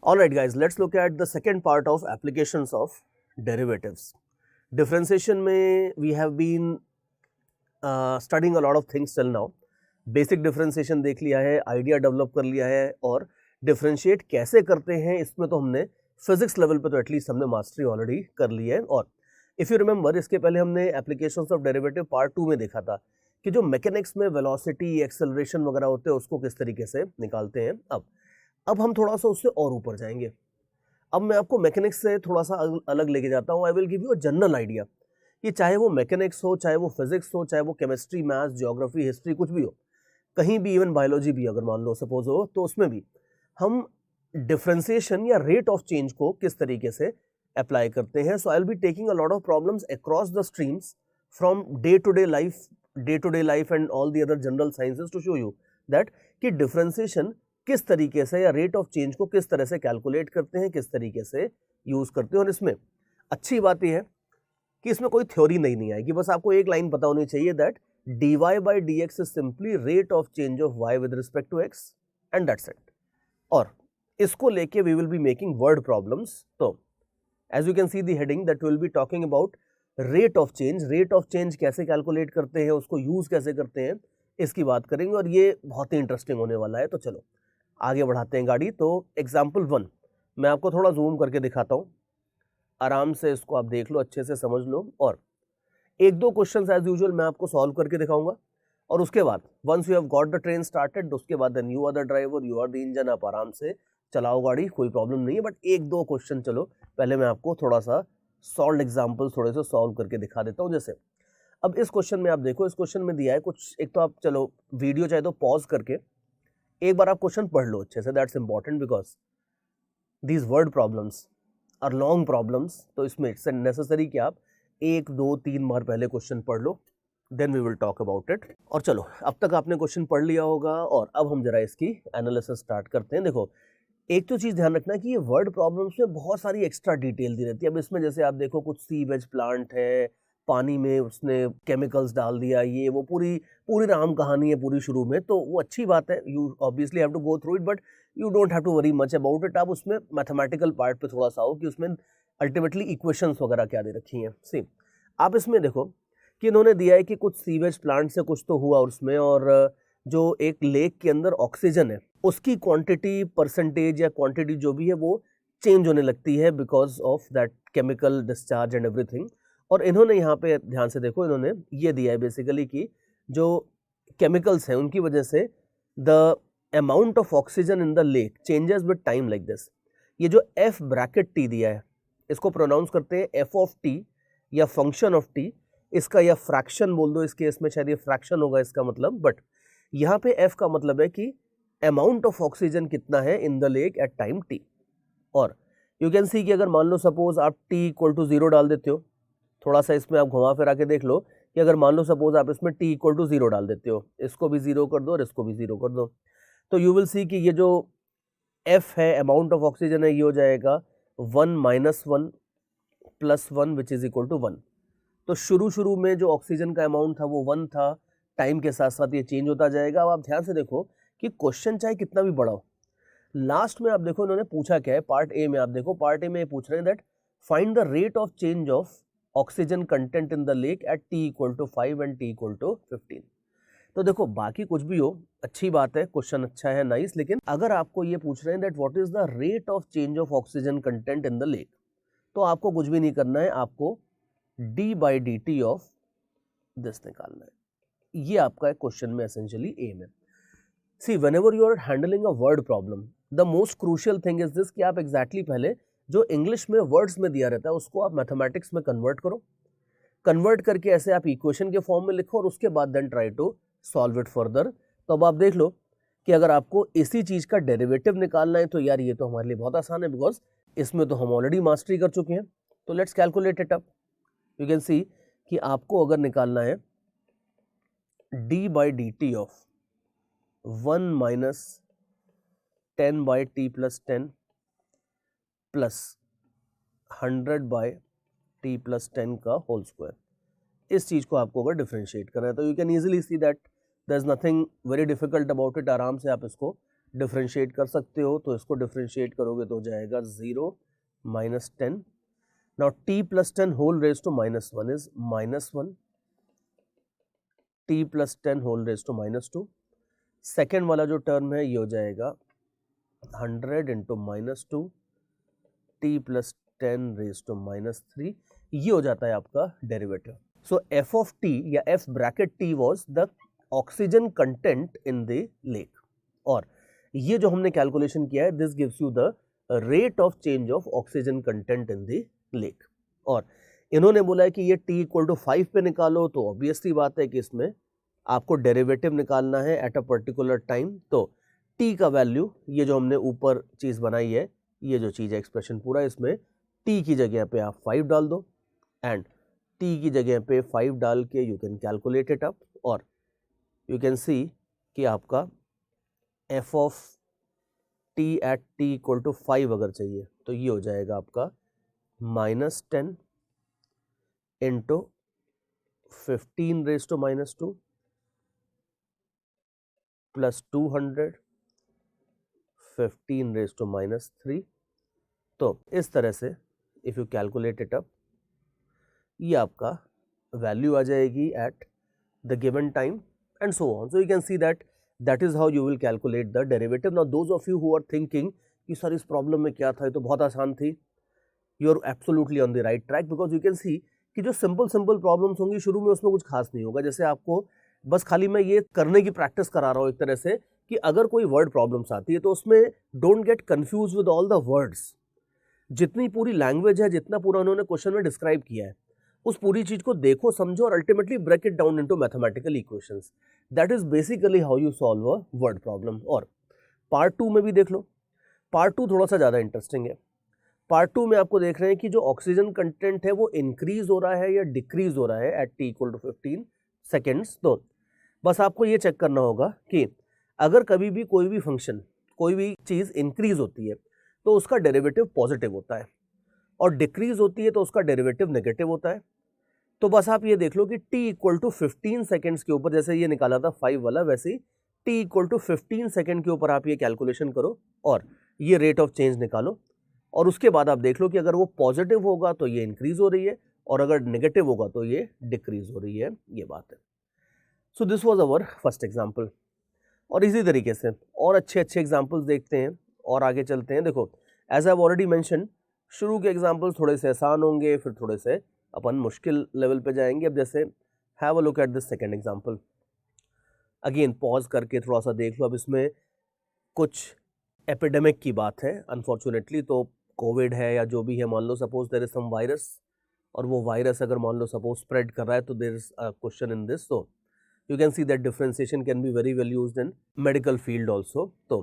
Alright guys, let's look at the second part of applications of derivatives. Differentiation में we have been studying a lot of things till now. Basic differentiation देख लिया है, idea develop कर लिया है और differentiate कैसे करते हैं इसमें तो हमने physics level पे तो एटलीस्ट हमने mastery already कर ली है। और if you remember इसके पहले हमने applications of derivative part 2 में देखा था कि जो mechanics में velocity, acceleration वगैरह होते हैं उसको किस तरीके से निकालते हैं। अब हम थोड़ा सा उससे और ऊपर जाएंगे। अब मैं आपको मैकेनिक्स से थोड़ा सा अलग लेके जाता हूँ। आई will give you a general idea कि चाहे वो मैकेनिक्स हो, चाहे वो फिजिक्स हो, चाहे वो केमिस्ट्री, मैथ्स, ज्योग्राफी, हिस्ट्री, कुछ भी हो, कहीं भी, इवन बायोलॉजी भी अगर मान लो सपोज हो, तो उसमें भी हम डिफ्रेंसिएशन या रेट ऑफ चेंज को किस तरीके से अप्लाई करते हैं। So I will be taking a lot of problems across the streams from day to day life and all the other general sciences to show you that कि differentiation किस तरीके से या रेट ऑफ चेंज को किस तरह से calculate करते हैं, किस तरीके से यूज करते हैं। और इसमें अच्छी बात यह है कि इसमें कोई थ्योरी नहीं आएगी, बस आपको एक लाइन पता होनी चाहिए that dy by dx is simply rate of change of y with respect to x and that's it. और इसको लेके we will be making word problems. तो as you can see the heading that will be talking about rate of change कैसे calculate करते हैं, उसको use कैसे करते हैं, इसकी बात करेंगे और ये बहुत ही इंटरेस्टिंग होने वाला है। तो चलो आगे बढ़ाते हैं गाड़ी। तो एग्जाम्पल 1 मैं आपको थोड़ा जूम करके दिखाता हूँ, आराम से इसको आप देख लो, अच्छे से समझ लो और एक दो क्वेश्चंस एज यूजुअल मैं आपको सॉल्व करके दिखाऊंगा। और उसके बाद once you have got the train started, उसके बाद then you are the driver, you are the engine, आप आराम से चलाओ गाड़ी, कोई प्रॉब्लम नहीं है। बट एक दो क्वेश्चन चलो पहले मैं आपको थोड़ा सा सॉल्व एग्जाम्पल थोड़े से सॉल्व करके दिखा देता हूँ। जैसे अब इस क्वेश्चन में आप देखो, इस क्वेश्चन में दिया है कुछ, एक तो आप चलो वीडियो चाहे तो पॉज करके एक बार आप क्वेश्चन पढ़ लो अच्छे से, that's important because these word problems are long problems. तो इसमें इट्स नेसेसरी कि आप 1 2 3 बार पहले क्वेश्चन पढ़ लो, then we will talk about it. और चलो अब तक आपने क्वेश्चन पढ़ लिया होगा और अब हम जरा इसकी एनालिसिस स्टार्ट करते हैं। देखो एक तो चीज़ ध्यान रखना कि ये वर्ड प्रॉब्लम्स में बहुत सारी एक्स्ट्रा डिटेल दी रहती है। अब इसमें जैसे आप देखो कुछ सीवेज प्लांट है, पानी में उसने केमिकल्स डाल दिया, ये वो पूरी राम कहानी है पूरी शुरू में, तो वो अच्छी बात है, you obviously have to go through it but you don't have to worry much about it. आप उसमें मैथमेटिकल पार्ट पे थोड़ा सा हो कि उसमें अल्टीमेटली इक्वेशंस वगैरह क्या दे रखी हैं। सी आप इसमें देखो कि इन्होंने दिया है कि कुछ सीवेज प्लांट से कुछ तो हुआ उसमें, और जो एक लेक के अंदर ऑक्सीजन है उसकी क्वांटिटी, परसेंटेज या क्वांटिटी जो भी है वो चेंज होने लगती है because of that chemical discharge and everything. और इन्होंने यहाँ पे ध्यान से देखो, इन्होंने ये दिया है बेसिकली कि जो केमिकल्स हैं उनकी वजह से the amount of oxygen in the lake changes with time like this. ये जो एफ ब्रैकेट टी दिया है इसको प्रोनाउंस करते हैं एफ ऑफ टी या फंक्शन ऑफ टी, इसका या फ्रैक्शन बोल दो, इस केस में शायद ये फ्रैक्शन होगा इसका मतलब, बट यहाँ पे एफ का मतलब है कि अमाउंट ऑफ ऑक्सीजन कितना है in the lake at time T. और यू कैन सी कि अगर मान लो सपोज आप टी इक्वल टू 0 डाल देते हो, थोड़ा सा इसमें आप घुमा फिरा के देख लो कि अगर मान लो सपोज आप इसमें t इक्वल टू 0 डाल देते हो, इसको भी 0 कर दो और इसको भी 0 कर दो, तो यू विल सी कि ये जो f है, अमाउंट ऑफ ऑक्सीजन है, ये हो जाएगा 1 minus 1 plus 1 which is equal to 1। तो शुरू में जो ऑक्सीजन का अमाउंट था वो 1 था, टाइम के साथ साथ ये चेंज होता जाएगा। अब आप ध्यान से देखो कि क्वेश्चन चाहे कितना भी बड़ा हो, लास्ट में आप देखो इन्होंने पूछा क्या है, पार्ट ए में आप देखो, पार्ट ए में ये पूछ रहे हैं that find the rate of change of oxygen content in the lake at t equal to 5 and t equal to 15। तो देखो बाकी कुछ भी हो अच्छी बात है, क्वेश्चन अच्छा है, नाइस, लेकिन अगर आपको ये पूछ रहे हैं that what is the rate of change of oxygen content in the lake, तो आपको कुछ भी नहीं करना है, आपको d by D T of this निकालना है। ये आपका क्वेश्चन में एसेंशियली एम है। See whenever you are handling a word problem, the most crucial thing is this कि आप एग्जैक्टली पहले जो इंग्लिश में वर्ड्स में दिया रहता है उसको आप मैथमेटिक्स में कन्वर्ट करो, कन्वर्ट करके ऐसे आप इक्वेशन के फॉर्म में लिखो और उसके बाद then try to solve it further. तो अब आप देख लो कि अगर आपको इसी चीज का डेरिवेटिव निकालना है तो यार ये तो हमारे लिए बहुत आसान है बिकॉज इसमें तो हम ऑलरेडी मास्टरी कर चुके हैं। तो let's calculate it up. You can see कि आपको अगर निकालना है D by D T of 1 minus 10 by T plus 10 plus 100 by T plus 10 का होल स्क्वायर, इस चीज को आपको अगर डिफरेंशिएट करना है तो you can easily see that there is nothing very difficult about it. आराम से आप इसको डिफ्रेंशिएट कर सकते हो, तो इसको डिफ्रेंशिएट करोगे तो हो जाएगा 0 minus 10. Now t plus 10 whole raise to minus 1 is minus 1, t plus 10 whole raise to minus 2. Second वाला जो टर्म है ये हो जाएगा 100 into minus 2 t plus 10 raise to minus 3. ये हो जाता है आपका derivative. So f of t या f bracket t was the oxygen content in the lake. और ये जो हमने कैलकुलेशन किया है, this gives you the rate of change of oxygen content in the lake. और इन्होंने बोला है कि ये t इक्वल टू 5 पे निकालो, तो ऑब्वियसली बात है कि इसमें आपको डेरिवेटिव निकालना है एट अ पर्टिकुलर टाइम. तो t का वैल्यू, ये जो हमने ऊपर चीज बनाई है, ये जो चीज है एक्सप्रेशन पूरा, इसमें t की जगह पे आप 5 डाल दो एंड t की जगह पे 5 डाल के you can calculate it up. और यू कैन सी कि आपका f of t at t equal to 5 अगर चाहिए तो ये हो जाएगा आपका minus 10 into 15 raise to minus 2 plus 200 15 raise to minus 3. तो इस तरह से if you calculate it up, ये आपका वैल्यू आ जाएगी at the given time and so on. So you can C that is how you will calculate the derivative. Now those of you who are thinking कि sir इस problem में क्या था, ये तो बहुत आसान थी, you are absolutely on the right track because you can see कि जो सिंपल प्रॉब्लम्स होंगी शुरू में उसमें कुछ खास नहीं होगा. जैसे आपको बस खाली मैं ये करने की प्रैक्टिस करा रहा हूँ एक तरह से कि अगर कोई वर्ड प्रॉब्लम्स आती है तो उसमें don't get confuse with all the words. जितनी पूरी लैंग्वेज है, जितना पूरा उन्होंने क्वेश्चन में डिस्क्राइब किया है, उस पूरी चीज को देखो, समझो और ultimately break it down into mathematical equations. That is basically how you solve a word problem. और पार्ट 2 में भी देख लो. पार्ट 2 थोड़ा सा ज़्यादा इंटरेस्टिंग है. पार्ट 2 में आपको देख रहे हैं कि जो ऑक्सीजन कंटेंट है वो इंक्रीज हो रहा है या डिक्रीज हो रहा है at t equal to 15 seconds. तो बस आपको ये चेक करना होगा कि अगर कभी भी कोई भी फंक्शन, कोई भी चीज़ इंक्रीज होती है तो उसका डेरिवेटिव पॉजिटिव होता है, और डिक्रीज होती है तो उसका डेरिवेटिव नेगेटिव होता है. तो बस आप ये देख लो कि t इक्वल टू 15 सेकेंड्स के ऊपर, जैसे ये निकाला था 5 वाला, वैसे ही t इक्वल टू 15 सेकेंड के ऊपर आप ये कैलकुलेशन करो और ये रेट ऑफ चेंज निकालो. और उसके बाद आप देख लो कि अगर वो पॉजिटिव होगा तो ये इंक्रीज हो रही है और अगर नेगेटिव होगा तो ये डिक्रीज हो रही है. ये बात है. So this was our first example. और इसी तरीके से और अच्छे एग्जांपल्स देखते हैं और आगे चलते हैं. देखो, as I have already mention, शुरू के एग्जांपल्स थोड़े से आसान होंगे, फिर थोड़े से अपन मुश्किल लेवल पे जाएंगे. अब जैसे have a look at this second example. Again pause करके थोड़ा सा देख लो. अब इसमें कुछ एपिडेमिक की बात है अनफॉर्चुनेटली. तो कोविड है या जो भी है, मान लो suppose there is some virus, और वो वायरस अगर मान लो सपोज स्प्रेड कर रहा है, तो there is a question in this. So you can see that differentiation can be very well used in medical field also. So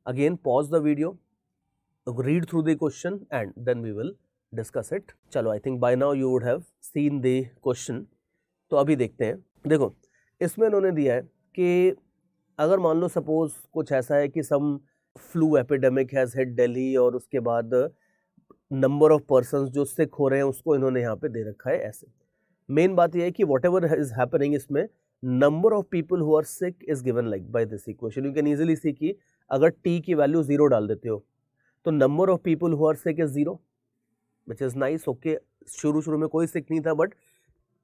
again pause the video, read through the question and then we will discuss it. चलो, I think by now you would have seen the question. तो अभी देखते हैं. देखो, इसमें इन्होंने दिया है कि अगर मान लो सपोज कुछ ऐसा है कि some flu epidemic has hit Delhi, और उसके बाद नंबर ऑफ पर्सन्स जो सिक हो रहे हैं उसको इन्होंने यहाँ पे दे रखा है ऐसे. मेन बात यह है कि वॉट एवर इज हैपनिंग, इसमें number of people who are sick is given like by this equation. You can easily see कि अगर t की वैल्यू 0 डाल देते हो तो number of people who are sick is 0, which is nice. Okay, शुरू में कोई sick नहीं था, बट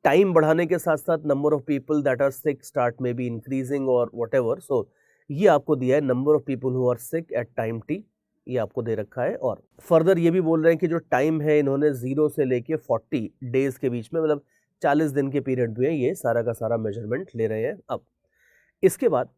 टाइम बढ़ाने के साथ साथ number of people that are sick start maybe increasing or whatever. So ये आपको दिया है number of people who are sick at time t, ये आपको दे रखा है. और फर्दर ये भी बोल रहे हैं कि जो टाइम है इन्होंने 0 से लेके 40 डेज के बीच में, मतलब 40 दिन के पीरियड में ये सारा का सारा मेजरमेंट ले रहे हैं. अब इसके बाद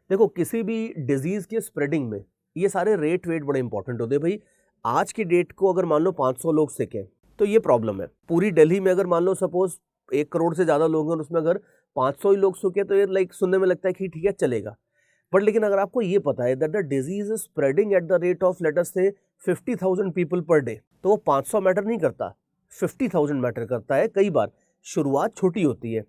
देखो, किसी भी डिजीज़ के स्प्रेडिंग में ये सारे रेट वेट बड़े इंपॉर्टेंट होते हैं. भाई आज की डेट को अगर मान लो 500 लोग सिक हैं तो ये प्रॉब्लम है. पूरी दिल्ली में अगर मान लो सपोज 1 करोड़ से ज़्यादा लोग हैं और उसमें अगर 500 ही लोग सिके तो ये लाइक सुनने में लगता है कि ठीक है चलेगा. बट लेकिन अगर आपको ये पता है that the disease is spreading eight the rate of late us से 50,000 पीपल पर डे, तो वो 500 मैटर नहीं करता, 50,000 मैटर करता है. कई बार शुरुआत छोटी होती है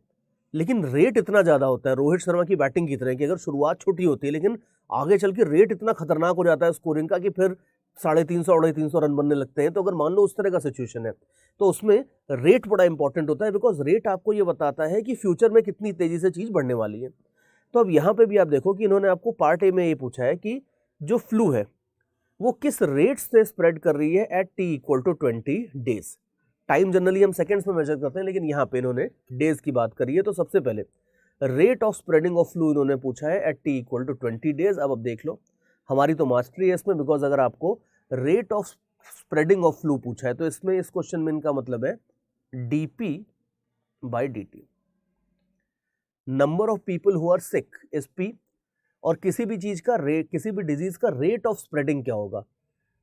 लेकिन रेट इतना ज़्यादा होता है. रोहित शर्मा की बैटिंग की तरह कि अगर शुरुआत छोटी होती है लेकिन आगे चल के रेट इतना खतरनाक हो जाता है स्कोरिंग का कि फिर 350 350 रन बनने लगते हैं. तो अगर मान लो उस तरह का सिचुएशन है तो उसमें रेट बड़ा इंपॉर्टेंट होता है, बिकॉज रेट आपको ये बताता है कि फ्यूचर में कितनी तेज़ी से चीज़ बढ़ने वाली है. तो अब यहाँ पे भी आप देखो कि इन्होंने आपको पार्ट ए में ये पूछा है कि जो फ्लू है वो किस रेट से स्प्रेड कर रही है at t equal to 20 days. Time generally हम सेकेंड्स में मेजर करते हैं, लेकिन यहाँ पे इन्होंने डेज की बात करी है। तो सबसे पहले rate of spreading of flu इन्होंने पूछा है at t equal to 20 days. अब देख लो, हमारी तो मास्टरी है इसमें, बिकॉज अगर आपको rate of spreading of flu पूछा है तो इसमें इस क्वेश्चन में इनका मतलब है dp by dt। Number of people who are sick is p, और किसी भी चीज का किसी भी डिजीज का रेट ऑफ स्प्रेडिंग क्या होगा?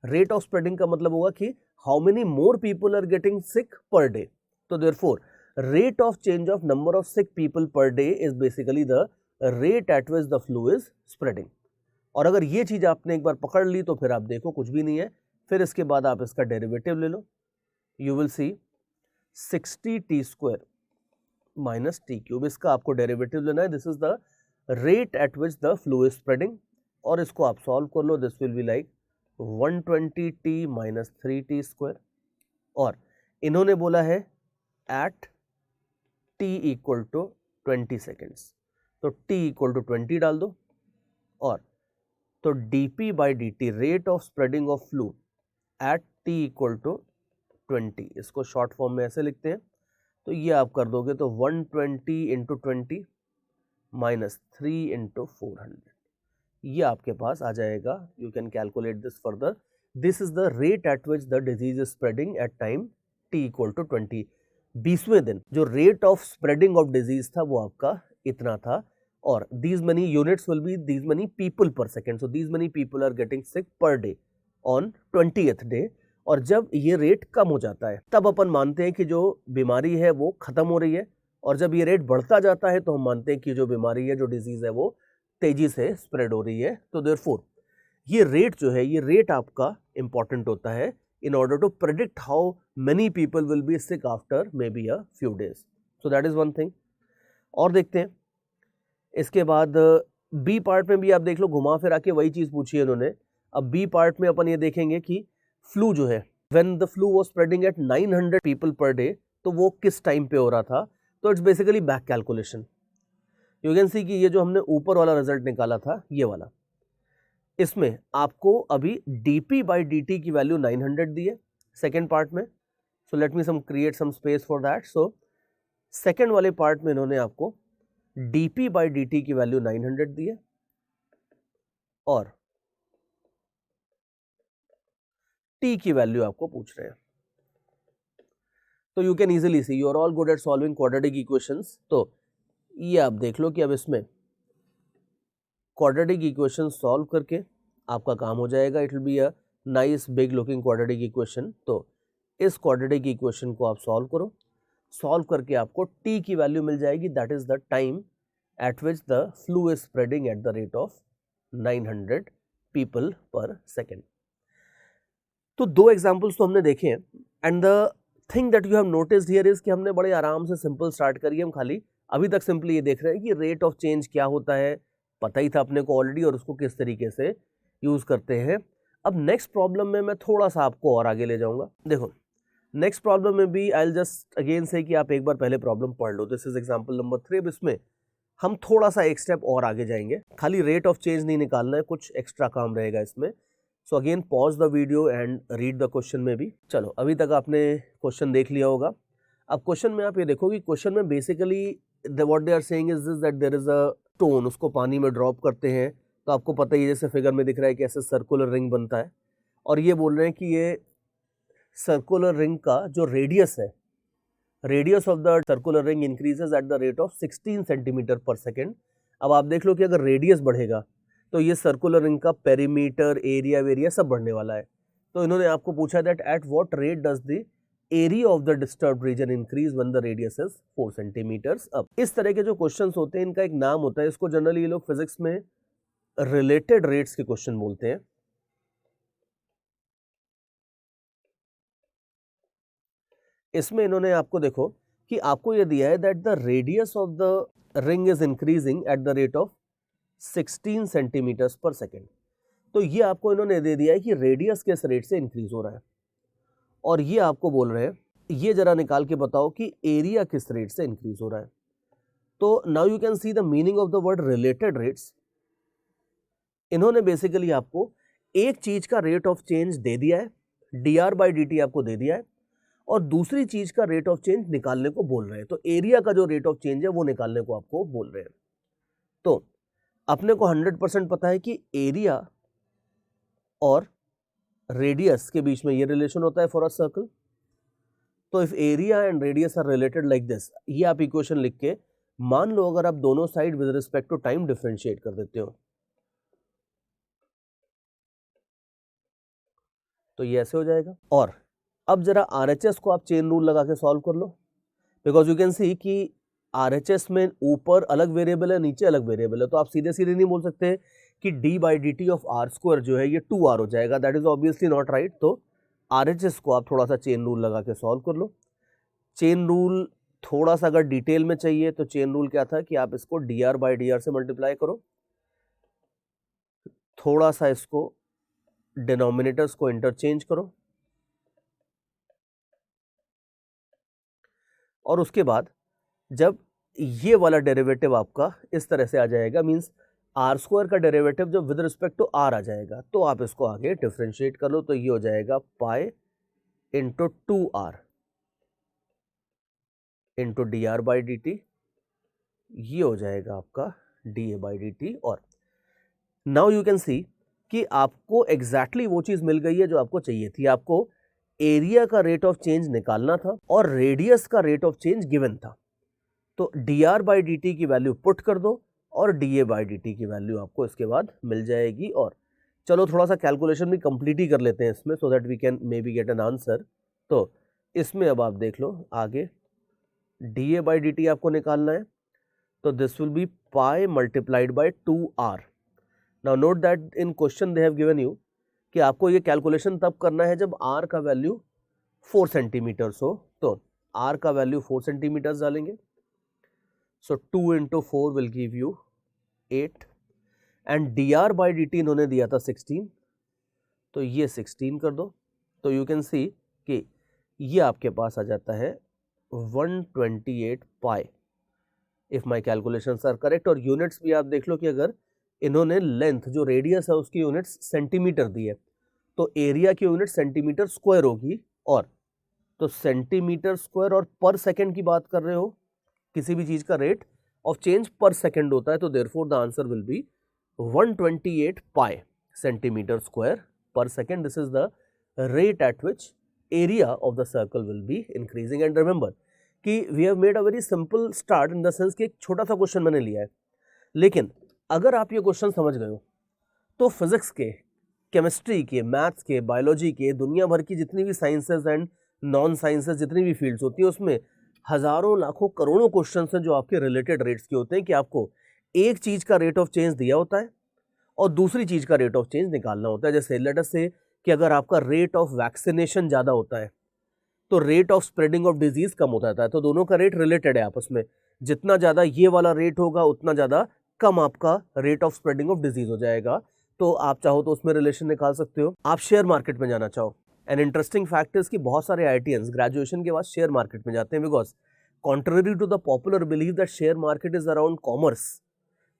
रेट ऑफ स्प्रेडिंग का मतलब होगा कि how many more people are getting sick per day. तो therefore rate of change of number of sick people per day is basically the rate at which the flu is spreading. और अगर ये चीज आपने एक बार पकड़ ली तो फिर आप देखो कुछ भी नहीं है। फिर इसके बाद आप इसका डेरिवेटिव ले लो, you will see 60 t square minus t cube. इसका आपको डेरिवेटिव लेना है। This is the rate at which the flu is spreading, और इसको आप सॉल्व कर लो। This will be like 120t minus 3t square, और इन्होंने बोला है at t equal to 20 seconds, तो t इक्वल टू 20 डाल दो, और तो dp by dt rate of spreading of flu eight t equal to 20, इसको शॉर्ट फॉर्म में ऐसे लिखते हैं। तो ये आप कर दोगे तो 120 इंटू 20 माइनस 3 इंटू 400, ये आपके पास आ जाएगा। You can calculate this further. This is the rate at which the disease is spreading at time t equal to 20। 20वें दिन जो rate of spreading of disease था वो आपका इतना था, और these many units will be these many people per second, so these many people are getting sick per day on 20th day। और जब ये रेट कम हो जाता है तब अपन मानते हैं कि जो बीमारी है वो खत्म हो रही है, और जब ये रेट बढ़ता जाता है तो हम मानते हैं कि जो बीमारी है, जो डिजीज है, वो तेजी से स्प्रेड हो रही है। तो देयरफॉर ये रेट जो है, ये रेट आपका इंपॉर्टेंट होता है in order to predict how many people will be sick after maybe a few days. So that is one thing. और देखते हैं इसके बाद बी पार्ट में भी आप देख लो, घुमा फिरा के वही चीज पूछी है इन्होंने। अब बी पार्ट में अपन ये देखेंगे कि फ्लू जो है, when the flu was spreading at 900 people per day, तो वो किस टाइम पे हो रहा था? तो it's basically back calculation. You can see कि ये जो हमने ऊपर वाला रिजल्ट निकाला था, ये वाला, इसमें आपको अभी dp बाई dt की वैल्यू 900 दी है सेकेंड पार्ट में। So let me some create some space for that. So second वाले पार्ट में इन्होंने आपको dp बाई dt की वैल्यू 900 दी है, और t की वैल्यू आपको पूछ रहे हैं। तो you can easily see, you are all good at solving quadratic equations. तो ये आप देख लो कि अब इसमें क्वाड्रेटिक इक्वेशन सॉल्व करके आपका काम हो जाएगा। It will be a nice big looking quadratic equation. तो इस क्वाड्रेटिक इक्वेशन को आप सॉल्व करो, सॉल्व करके आपको t की वैल्यू मिल जाएगी, that is the time at which the flu is spreading at the rate of 900 people per second। तो दो एग्जाम्पल्स तो हमने देखे हैं, and the thing that you have noticed here is कि हमने बड़े आराम से सिंपल स्टार्ट करिए। हम खाली अभी तक सिंपली ये देख रहे हैं कि रेट ऑफ चेंज क्या होता है, पता ही था अपने को ऑलरेडी, और उसको किस तरीके से यूज करते हैं। अब नेक्स्ट प्रॉब्लम में मैं थोड़ा सा आपको और आगे ले जाऊंगा। देखो नेक्स्ट प्रॉब्लम में भी आई विल जस्ट अगेन से कि आप एक बार पहले प्रॉब्लम पढ़ लो। This is example number 3। अब इसमें हम थोड़ा सा एक स्टेप और आगे जाएंगे, खाली रेट ऑफ चेंज नहीं निकालना है, कुछ एक्स्ट्रा काम रहेगा इसमें। So again pause the video and read the question में भी। चलो अभी तक आपने क्वेश्चन देख लिया होगा। अब क्वेश्चन में आप ये देखो कि क्वेश्चन में basically what they are saying is this that there is a stone, उसको पानी में ड्रॉप करते हैं तो आपको पता ही जैसे फिगर में दिख रहा है कि ऐसे सर्कुलर रिंग बनता है, और ये बोल रहे हैं कि ये सर्कुलर रिंग का जो रेडियस है, radius of the circular ring increases at the rate of 16 centimetre पर सेकेंड। अब आप देख लो कि अगर रेडियस बढ़ेगा तो ये सर्कुलर रिंग का पेरीमीटर, एरिया वेरिया सब बढ़ने वाला है। तो इन्होंने आपको पूछा that at what rate does the area of the disturbed region increase when the radius is 4 centimetres. अब इस तरह के जो क्वेश्चंस होते हैं इनका एक नाम होता है, इसको जनरली ये लोग फिजिक्स में रिलेटेड रेट्स के क्वेश्चन बोलते हैं। इसमें इन्होंने आपको देखो कि आपको ये दिया है that the radius of the ring is increasing at the rate of 16 centimetres per second. तो ये आपको इन्होंने दे दिया है कि रेडियस किस रेट से इंक्रीज हो रहा है, और ये आपको बोल रहे हैं ये जरा निकाल के बताओ कि एरिया किस रेट से इंक्रीज हो रहा है। तो now you can see the meaning of the word related rates. इन्होंने बेसिकली आपको एक चीज का रेट ऑफ चेंज दे दिया है, dr/dt आपको दे दिया है, और दूसरी चीज का रेट ऑफ चेंज निकालने को बोल रहे हैं। तो एरिया का जो रेट ऑफ चेंज है वो निकालने को आपको बोल रहे हैं। तो अपने को 100% पता है कि एरिया और रेडियस के बीच में ये रिलेशन होता है फॉर अ सर्कल। तो if area and radius are related like this, ये आप इक्वेशन लिख के मान लो अगर आप दोनों side with respect to time differentiate कर देते हो तो ये ऐसे हो जाएगा। और अब जरा RHS को आप चेन रूल लगा के सॉल्व कर लो, बिकॉज यू कैन सी कि RHS में ऊपर अलग वेरिएबल है, नीचे अलग वेरिएबल है। तो आप सीधे सीधे नहीं बोल सकते कि d/dt ऑफ r स्क्वायर जो है ये 2r हो जाएगा, that is obviously not right. तो RHS को आप थोड़ा सा चेन रूल लगा के सॉल्व कर लो। चेन रूल थोड़ा सा अगर डिटेल में चाहिए तो चेन रूल क्या था कि आप इसको dr/dr से मल्टीप्लाई करो, थोड़ा सा इसको डिनोमिनेटर्स को इंटरचेंज करो, और उसके बाद जब ये वाला डेरिवेटिव आपका इस तरह से आ जाएगा, मींस आर स्क्वायर का डेरिवेटिव जब विद रिस्पेक्ट टू आर आ जाएगा, तो आप इसको आगे डिफरेंशिएट कर लो। तो ये हो जाएगा pi into 2r into dr/dt, ये हो जाएगा आपका dA/dt। और नाउ यू कैन सी कि आपको एग्जैक्टली वो चीज मिल गई है जो आपको चाहिए थी। आपको एरिया का रेट ऑफ चेंज निकालना था और रेडियस का रेट ऑफ चेंज गिवन था। तो dr/dt की वैल्यू पुट कर दो और dA/dt की वैल्यू आपको इसके बाद मिल जाएगी। और चलो थोड़ा सा कैलकुलेशन भी कंप्लीट ही कर लेते हैं इसमें, so that we can maybe get an answer. तो इसमें अब आप देख लो आगे dA/dt आपको निकालना है, तो this will B pi multiplied by 2r। Now note that in question they have given you कि आपको ये कैलकुलेशन तब करना है जब r का वैल्यू 4 सेंटीमीटर्स हो। तो r का वैल्यू 4 सेंटीमीटर्स डालेंगे, सो 2 into 4 will give you 8 and dr/dt इन्होंने दिया था 16, तो ये 16 कर दो। तो यू कैन सी कि ये आपके पास आ जाता है 128 pi, if my calculations are correct. और यूनिट्स भी आप देख लो कि अगर इन्होंने लेंथ जो रेडियस है उसकी यूनिट्स सेंटीमीटर दी है, तो एरिया की यूनिट सेंटीमीटर स्क्वायर होगी। और तो सेंटीमीटर स्क्वायर और पर सेकेंड की बात कर रहे हो, किसी भी चीज का rate of change per second होता है, तो therefore the answer will be 128 pi centimetre square per second. This is the rate at which area of the circle will be increasing. And remember कि we have made a very simple start in the sense कि एक छोटा सा question मैंने लिया है, लेकिन अगर आप ये क्वेश्चन समझ गए हो तो फिजिक्स के, केमिस्ट्री के, मैथ्स के, बायोलॉजी के, दुनिया भर की जितनी भी साइंसेज एंड नॉन साइंसेज जितनी भी फील्ड्स होती है उसमें हजारों लाखों करोड़ों क्वेश्चंस हैं जो आपके रिलेटेड रेट्स के होते हैं कि आपको एक चीज का रेट ऑफ चेंज दिया होता है और दूसरी चीज का रेट ऑफ चेंज निकालना होता है। जैसे लेट अस से कि अगर आपका रेट ऑफ वैक्सीनेशन ज्यादा होता है तो rate of spreading of disease कम हो जाता है, तो दोनों का रेट रिलेटेड है आपस में। जितना ज्यादा ये वाला रेट होगा उतना ज्यादा कम आपका rate of spreading of disease हो जाएगा। तो आप चाहो तो उसमें रिलेशन निकाल सकते हो। आप शेयर मार्केट में जाना चाहो, एन इंटरेस्टिंग फैक्ट इज कि बहुत सारे IITians ग्रेजुएशन के बाद शेयर मार्केट में जाते हैं, because contrary to the popular believe that share market is around commerce.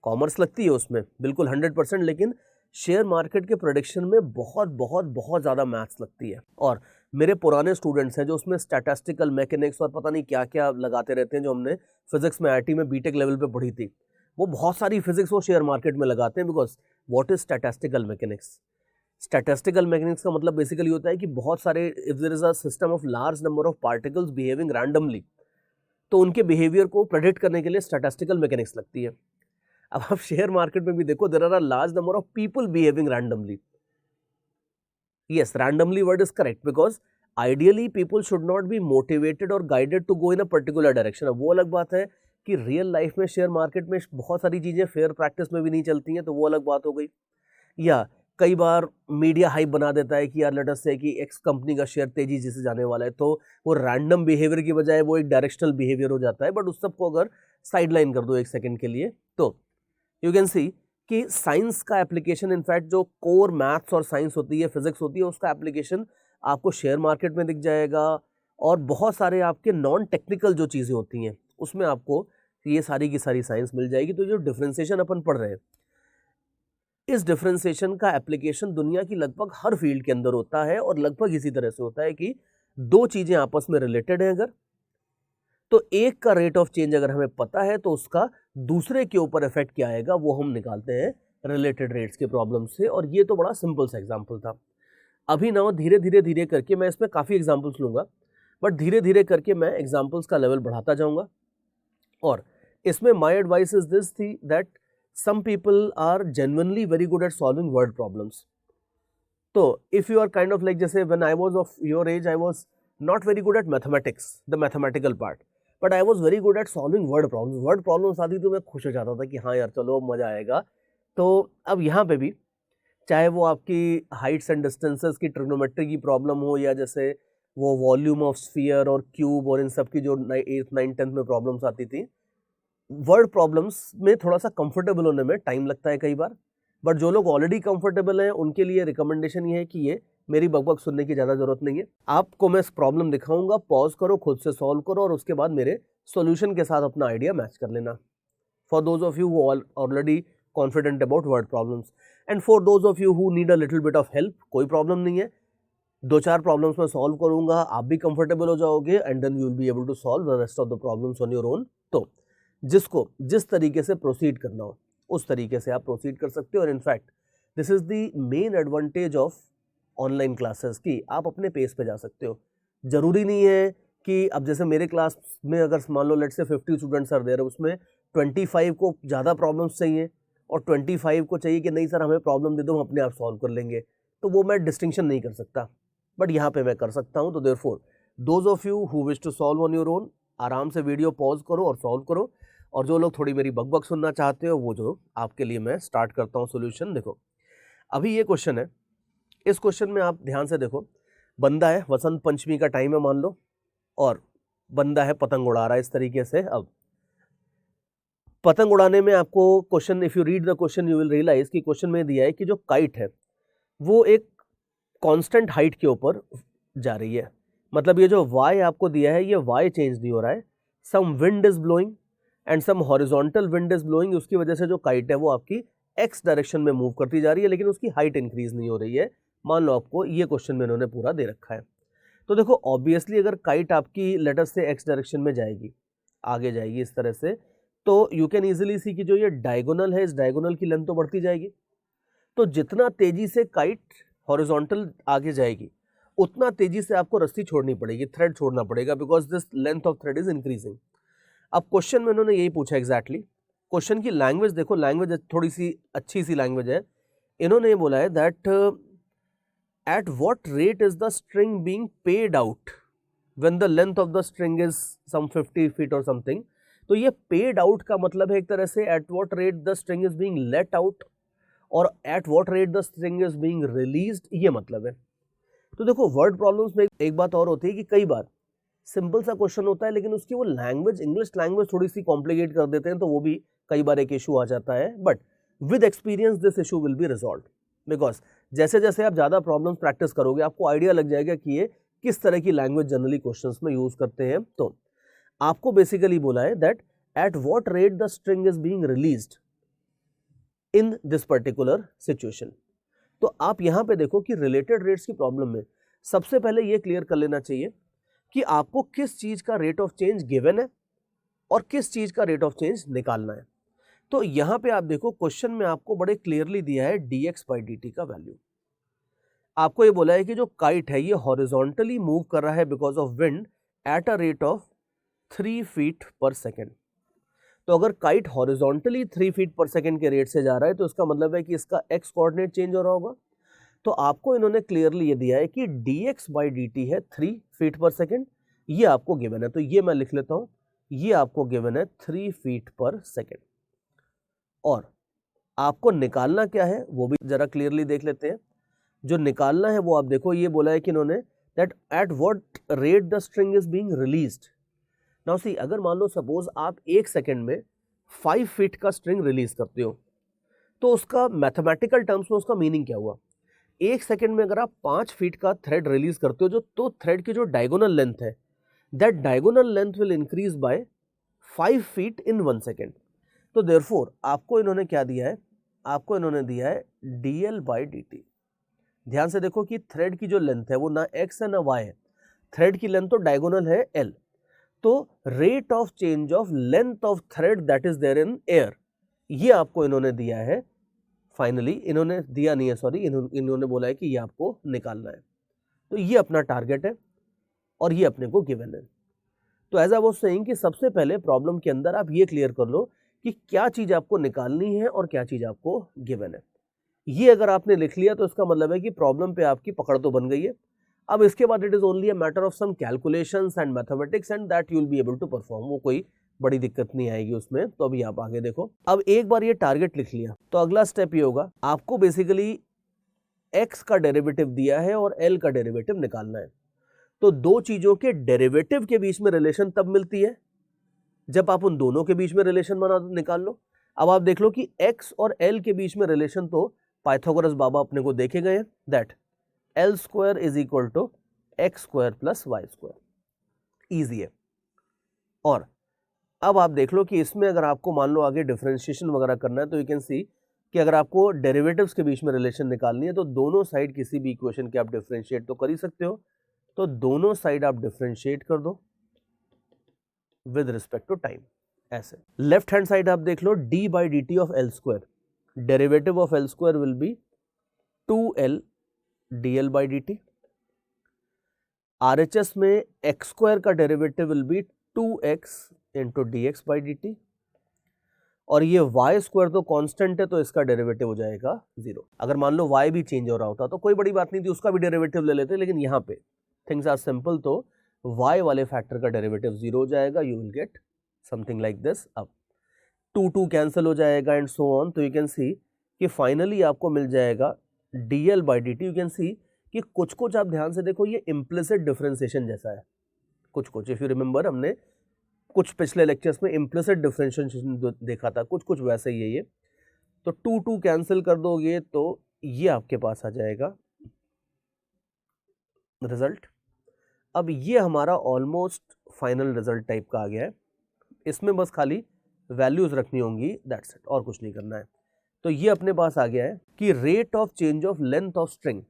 Commerce लगती है उसमें बिल्कुल 100%, लेकिन शेयर मार्केट के प्रोडिक्शन में बहुत बहुत बहुत ज़्यादा मैथ्स लगती है। और मेरे पुराने स्टूडेंट्स हैं जो उसमें स्टैटिस्टिकल मैकेनिक्स और पता नहीं क्या क्या लगाते रहते हैं, जो हमने फिजिक्स में IIT में BTech लेवल पे पढ़ी थी, वो बहुत सारी फिजिक्स वो शेयर मार्केट में लगाते हैं। Because what is statistical mechanics? Statistical mechanics का मतलब बेसिकली होता है कि बहुत सारे, if there is a system of large number of particles behaving randomly, तो उनके बिहेवियर को प्रेडिक्ट करने के लिए स्टैटिस्टिकल मैकेनिक्स लगती है। अब आप शेयर मार्केट में भी देखो, there are a large number of people behaving randomly. Yes, randomly word is correct, because ideally people should not be motivated और guided to go in a particular direction. अब वो अलग बात है कि रियल लाइफ में शेयर मार्केट में बहुत सारी चीजें फेयर प्रैक्टिस में भी नहीं चलती हैं, तो वो अलग बात हो गई। या कई बार मीडिया हाइप बना देता है कि यार लेट अस से कि एक्स कंपनी का शेयर तेजी से जाने वाला है, तो वो रैंडम बिहेवियर की बजाय वो एक डायरेक्शनल बिहेवियर हो जाता है। बट उस सबको अगर साइडलाइन कर दो एक सेकंड के लिए, तो यू कैन सी कि साइंस का एप्लीकेशन, इनफैक्ट जो कोर मैथ्स और साइंस होती है, फिजिक्स होती है, उसका एप्लीकेशन आपको शेयर मार्केट में दिख जाएगा। और बहुत सारे आपके नॉन टेक्निकल जो चीज़ें होती हैं उसमें आपको ये सारी की सारी साइंस मिल जाएगी। तो जो डिफ्रेंसिएशन अपन पढ़ रहे हैं, इस डिफरेंशिएशन का एप्लीकेशन दुनिया की लगभग हर फील्ड के अंदर होता है और लगभग इसी तरह से होता है कि दो चीजें आपस में रिलेटेड हैं अगर, तो एक का रेट ऑफ चेंज अगर हमें पता है तो उसका दूसरे के ऊपर इफेक्ट क्या आएगा वो हम निकालते हैं रिलेटेड रेट्स के प्रॉब्लम से। और ये तो बड़ा सिंपल सा एग्जांपल था। अभी ना धीरे करके मैं इसमें काफ़ी एग्जांपल्स लूँगा, बट धीरे धीरे करके मैं एग्जांपल्स का लेवल बढ़ाता जाऊँगा। और इसमें my advice is this the that some people are genuinely very good at solving word problems. तो if you are kind of like, जैसे when I was of your age I was not very good at mathematics, the mathematical part, but I was very good at solving word problems. Word problems आती तो मैं खुश हो जाता था कि हाँ यार चलो अब मज़ा आएगा। तो अब यहाँ पे भी चाहे वो आपकी हाइट्स एंड डिस्टेंसेस की ट्रिग्नोमेट्री की प्रॉब्लम हो, या जैसे वो वॉल्यूम ऑफ स्फीयर और क्यूब और इन सब की जो 8th 9th 10th में प्रॉब्लम्स आती थी, वर्ड प्रॉब्लम्स में थोड़ा सा कंफर्टेबल होने में टाइम लगता है कई बार। बट जो लोग ऑलरेडी कंफर्टेबल हैं उनके लिए रिकमेंडेशन ये है कि ये मेरी बकबक सुनने की ज़्यादा जरूरत नहीं है। आपको मैं प्रॉब्लम दिखाऊंगा, पॉज करो, खुद से सॉल्व करो और उसके बाद मेरे सॉल्यूशन के साथ अपना आइडिया मैच कर लेना। For those of you who already confident about word problems, and for those of you who need a little bit of help, कोई प्रॉब्लम नहीं है, 2-4 प्रॉब्लम्स में सॉल्व करूंगा, आप भी कंफर्टेबल हो जाओगे and then you will be able to solve the rest of the problems on your own. तो जिसको जिस तरीके से प्रोसीड करना हो उस तरीके से आप प्रोसीड कर सकते हो। और in fact this is the main advantage of online classes की आप अपने पेस पे जा सकते हो। जरूरी नहीं है कि अब जैसे मेरे क्लास में अगर मान लो let's say 50 students are there, उसमें 25 को ज़्यादा प्रॉब्लम्स चाहिए और 25 को चाहिए कि नहीं सर हमें प्रॉब्लम दे दो हम अपने आप सॉल्व कर लेंगे, तो वो मैं डिस्टिंक्शन नहीं कर सकता, बट यहाँ पे मैं कर सकता हूँ। तो therefore those of you who wish to solve on your own, आराम से वीडियो पॉज करो और सॉल्व करो। और जो लोग थोड़ी मेरी बकबक सुनना चाहते हो वो जो आपके लिए मैं स्टार्ट करता हूँ सॉल्यूशन। देखो अभी ये क्वेश्चन है, इस क्वेश्चन में आप ध्यान से देखो, बंदा है, वसंत पंचमी का टाइम है मान लो, और बंदा है पतंग उड़ा रहा है इस तरीके से। अब पतंग उड़ाने में आपको question, if you read the question you will realise कि क्वेश्चन में दिया है कि जो काइट है वो एक कांस्टेंट हाइट के ऊपर जा रही है। मतलब ये जो y आपको दिया है ये y चेंज नहीं हो रहा है, some wind is blowing and some horizontal wind is blowing, उसकी वजह से जो काइट है वो आपकी x डायरेक्शन में मूव करती जा रही है, लेकिन उसकी हाइट इंक्रीज नहीं हो रही है। मान लो आपको ये क्वेश्चन में इन्होंने पूरा दे रखा है। तो देखो ऑब्वियसली अगर काइट आपकी लेटर से x डायरेक्शन में जाएगी, आगे जाएगी इस तरह से, तो यू कैन इजिली सी कि जो ये डायगोनल है इस डायगोनल की लेंथ तो बढ़ती जाएगी। तो जितना तेजी से काइट हॉरिजॉन्टल आगे जाएगी उतना तेजी से आपको रस्सी छोड़नी पड़ेगी, थ्रेड छोड़ना पड़ेगा, because this length of thread is increasing. अब क्वेश्चन में इन्होंने यही पूछा एग्जैक्टली। क्वेश्चन की लैंग्वेज देखो, लैंग्वेज थोड़ी सी अच्छी सी लैंग्वेज है। इन्होंने ये बोला है that at what rate is the string being paid out when the length of the string is some 50 feet और समथिंग। तो ये पेड आउट का मतलब है एक तरह से at what rate the string is being let out और at what rate the string is being released, ये मतलब है। तो देखो वर्ड प्रॉब्लम्स में एक बात और होती है कि कई बार सिंपल सा क्वेश्चन होता है लेकिन उसकी वो लैंग्वेज, इंग्लिश लैंग्वेज थोड़ी सी कॉम्प्लिकेट कर देते हैं, तो वो भी कई बार एक इशू आ जाता है। But with experience this issue will be resolve, because जैसे जैसे आप ज़्यादा प्रॉब्लम्स प्रैक्टिस करोगे आपको आइडिया लग जाएगा कि ये किस तरह की लैंग्वेज जनरली क्वेश्चंस में यूज करते हैं। तो आपको बेसिकली बोला है that at what rate the string is being released in this particular situation. तो आप यहां पे देखो कि रिलेटेड रेट्स की प्रॉब्लम में सबसे पहले ये क्लियर कर लेना चाहिए कि आपको किस चीज का रेट ऑफ चेंज गिवन है और किस चीज का रेट ऑफ चेंज निकालना है। तो यहां पे आप देखो क्वेश्चन में आपको बड़े क्लियरली दिया है dx by dt का वैल्यू। आपको ये बोला है कि जो काइट है ये हॉरिजॉन्टली मूव कर रहा है because of wind at a rate of 3 feet per second. तो अगर kite horizontally 3 feet per second के रेट से जा रहा है तो इसका मतलब है कि इसका x कोऑर्डिनेट चेंज हो रहा होगा। तो आपको इन्होंने क्लियरली ये दिया है कि dx by dt है 3 फीट पर सेकेंड, ये आपको गिवन है। तो ये मैं लिख लेता हूं, ये आपको गिवन है 3 फीट पर सेकेंड। और आपको निकालना क्या है वो भी जरा क्लियरली देख लेते हैं। जो निकालना है वो आप देखो, ये बोला है कि इन्होंने that at what rate the string is being released. Now see, अगर मान लो सपोज आप 1 सेकेंड में 5 फीट का स्ट्रिंग रिलीज करते हो तो उसका मैथमेटिकल टर्म्स में उसका मीनिंग क्या हुआ। 1 सेकेंड में अगर आप 5 फीट का थ्रेड रिलीज करते हो तो थ्रेड की जो डायगोनल लेंथ है that diagonal length will increase by 5 feet in 1 second. तो देयरफॉर आपको इन्होंने क्या दिया है, आपको इन्होंने दिया है dl बाई dt। ध्यान से देखो कि थ्रेड की जो लेंथ है वो ना x है ना y है, थ्रेड की लेंथ तो डायगोनल है l। तो rate of change of length of thread that is there in air, ये आपको इन्होंने दिया है। फाइनली इन्होंने दिया नहीं है, सॉरी, इन्होंने बोला है कि ये आपको निकालना है। तो ये अपना टारगेट है और ये अपने को गिवन है। तो एज आई वाज सेइंग कि सबसे पहले प्रॉब्लम के अंदर आप ये क्लियर कर लो कि क्या चीज आपको निकालनी है और क्या चीज आपको गिवन है। ये अगर आपने लिख लिया तो इसका मतलब है कि प्रॉब्लम पे आपकी पकड़ तो बन गई है। अब इसके बाद it is only a matter of some calculations and mathematics and that you will be able to perform. वो कोई बड़ी दिक्कत नहीं आएगी उसमें। तो अभी आप आगे देखो। अब एक बार ये टारगेट लिख लिया तो अगला स्टेप ये होगा, आपको बेसिकली x का डेरिवेटिव दिया है और l का डेरिवेटिव निकालना है। तो दो चीजों के डेरिवेटिव के बीच में रिलेशन तब मिलती है जब आप उन दोनों के बीच में रिलेशन निकाल लो। अब आप देख लो कि x और l के बीच में रिलेशन तो पाइथागोरस बाबा अपने को देखे गए, that l square is equal to x square plus y square. Easy है। और अब आप देख लो कि इसमें अगर आपको मान लो आगे डिफरेंशिएशन वगैरह करना है तो यू कैन सी कि अगर आपको डेरिवेटिव्स के बीच में रिलेशन निकालनी है तो दोनों साइड किसी भी इक्वेशन के आप डिफरेंशिएट तो कर ही सकते हो। तो दोनों साइड आप डिफरेंशिएट कर दो विद रिस्पेक्ट टू टाइम। ऐसे लेफ्ट हैंड साइड आप देख लो d by D T of L square, derivative of L square will be 2l dl by D T. RHS में x स्क्वायर का derivative will be 2x into d x by D T. और ये y square तो constant है तो इसका derivative हो जाएगा 0। अगर मान लो y भी चेंज हो रहा होता तो कोई बड़ी बात नहीं थी, उसका भी डेरिवेटिव ले लेते, लेकिन यहाँ पे थिंग्स आर सिंपल। तो y वाले फैक्टर का डेरिवेटिव 0 हो जाएगा, you will get something like this. अब 2 कैंसिल हो जाएगा एंड सो ऑन। तो यू कैन सी कि फाइनली आपको मिल जाएगा dl by D T. You can see कि कुछ कुछ आप ध्यान से देखो ये इम्प्लिसिट डिफरेंशिएशन जैसा है, कुछ कुछ इफ यू रिमेंबर हमने कुछ पिछले लेक्चर्स में इम्प्लिसिट डिफरेंशिएशन देखा था, कुछ कुछ वैसे ही है ये। तो 2 कैंसिल कर दोगे तो ये आपके पास आ जाएगा रिजल्ट। अब ये हमारा ऑलमोस्ट फाइनल रिजल्ट टाइप का आ गया है। इसमें बस खाली वैल्यूज रखनी होंगी, दैट्स इट, और कुछ नहीं करना है। तो ये अपने पास आ गया है कि rate of change of length of string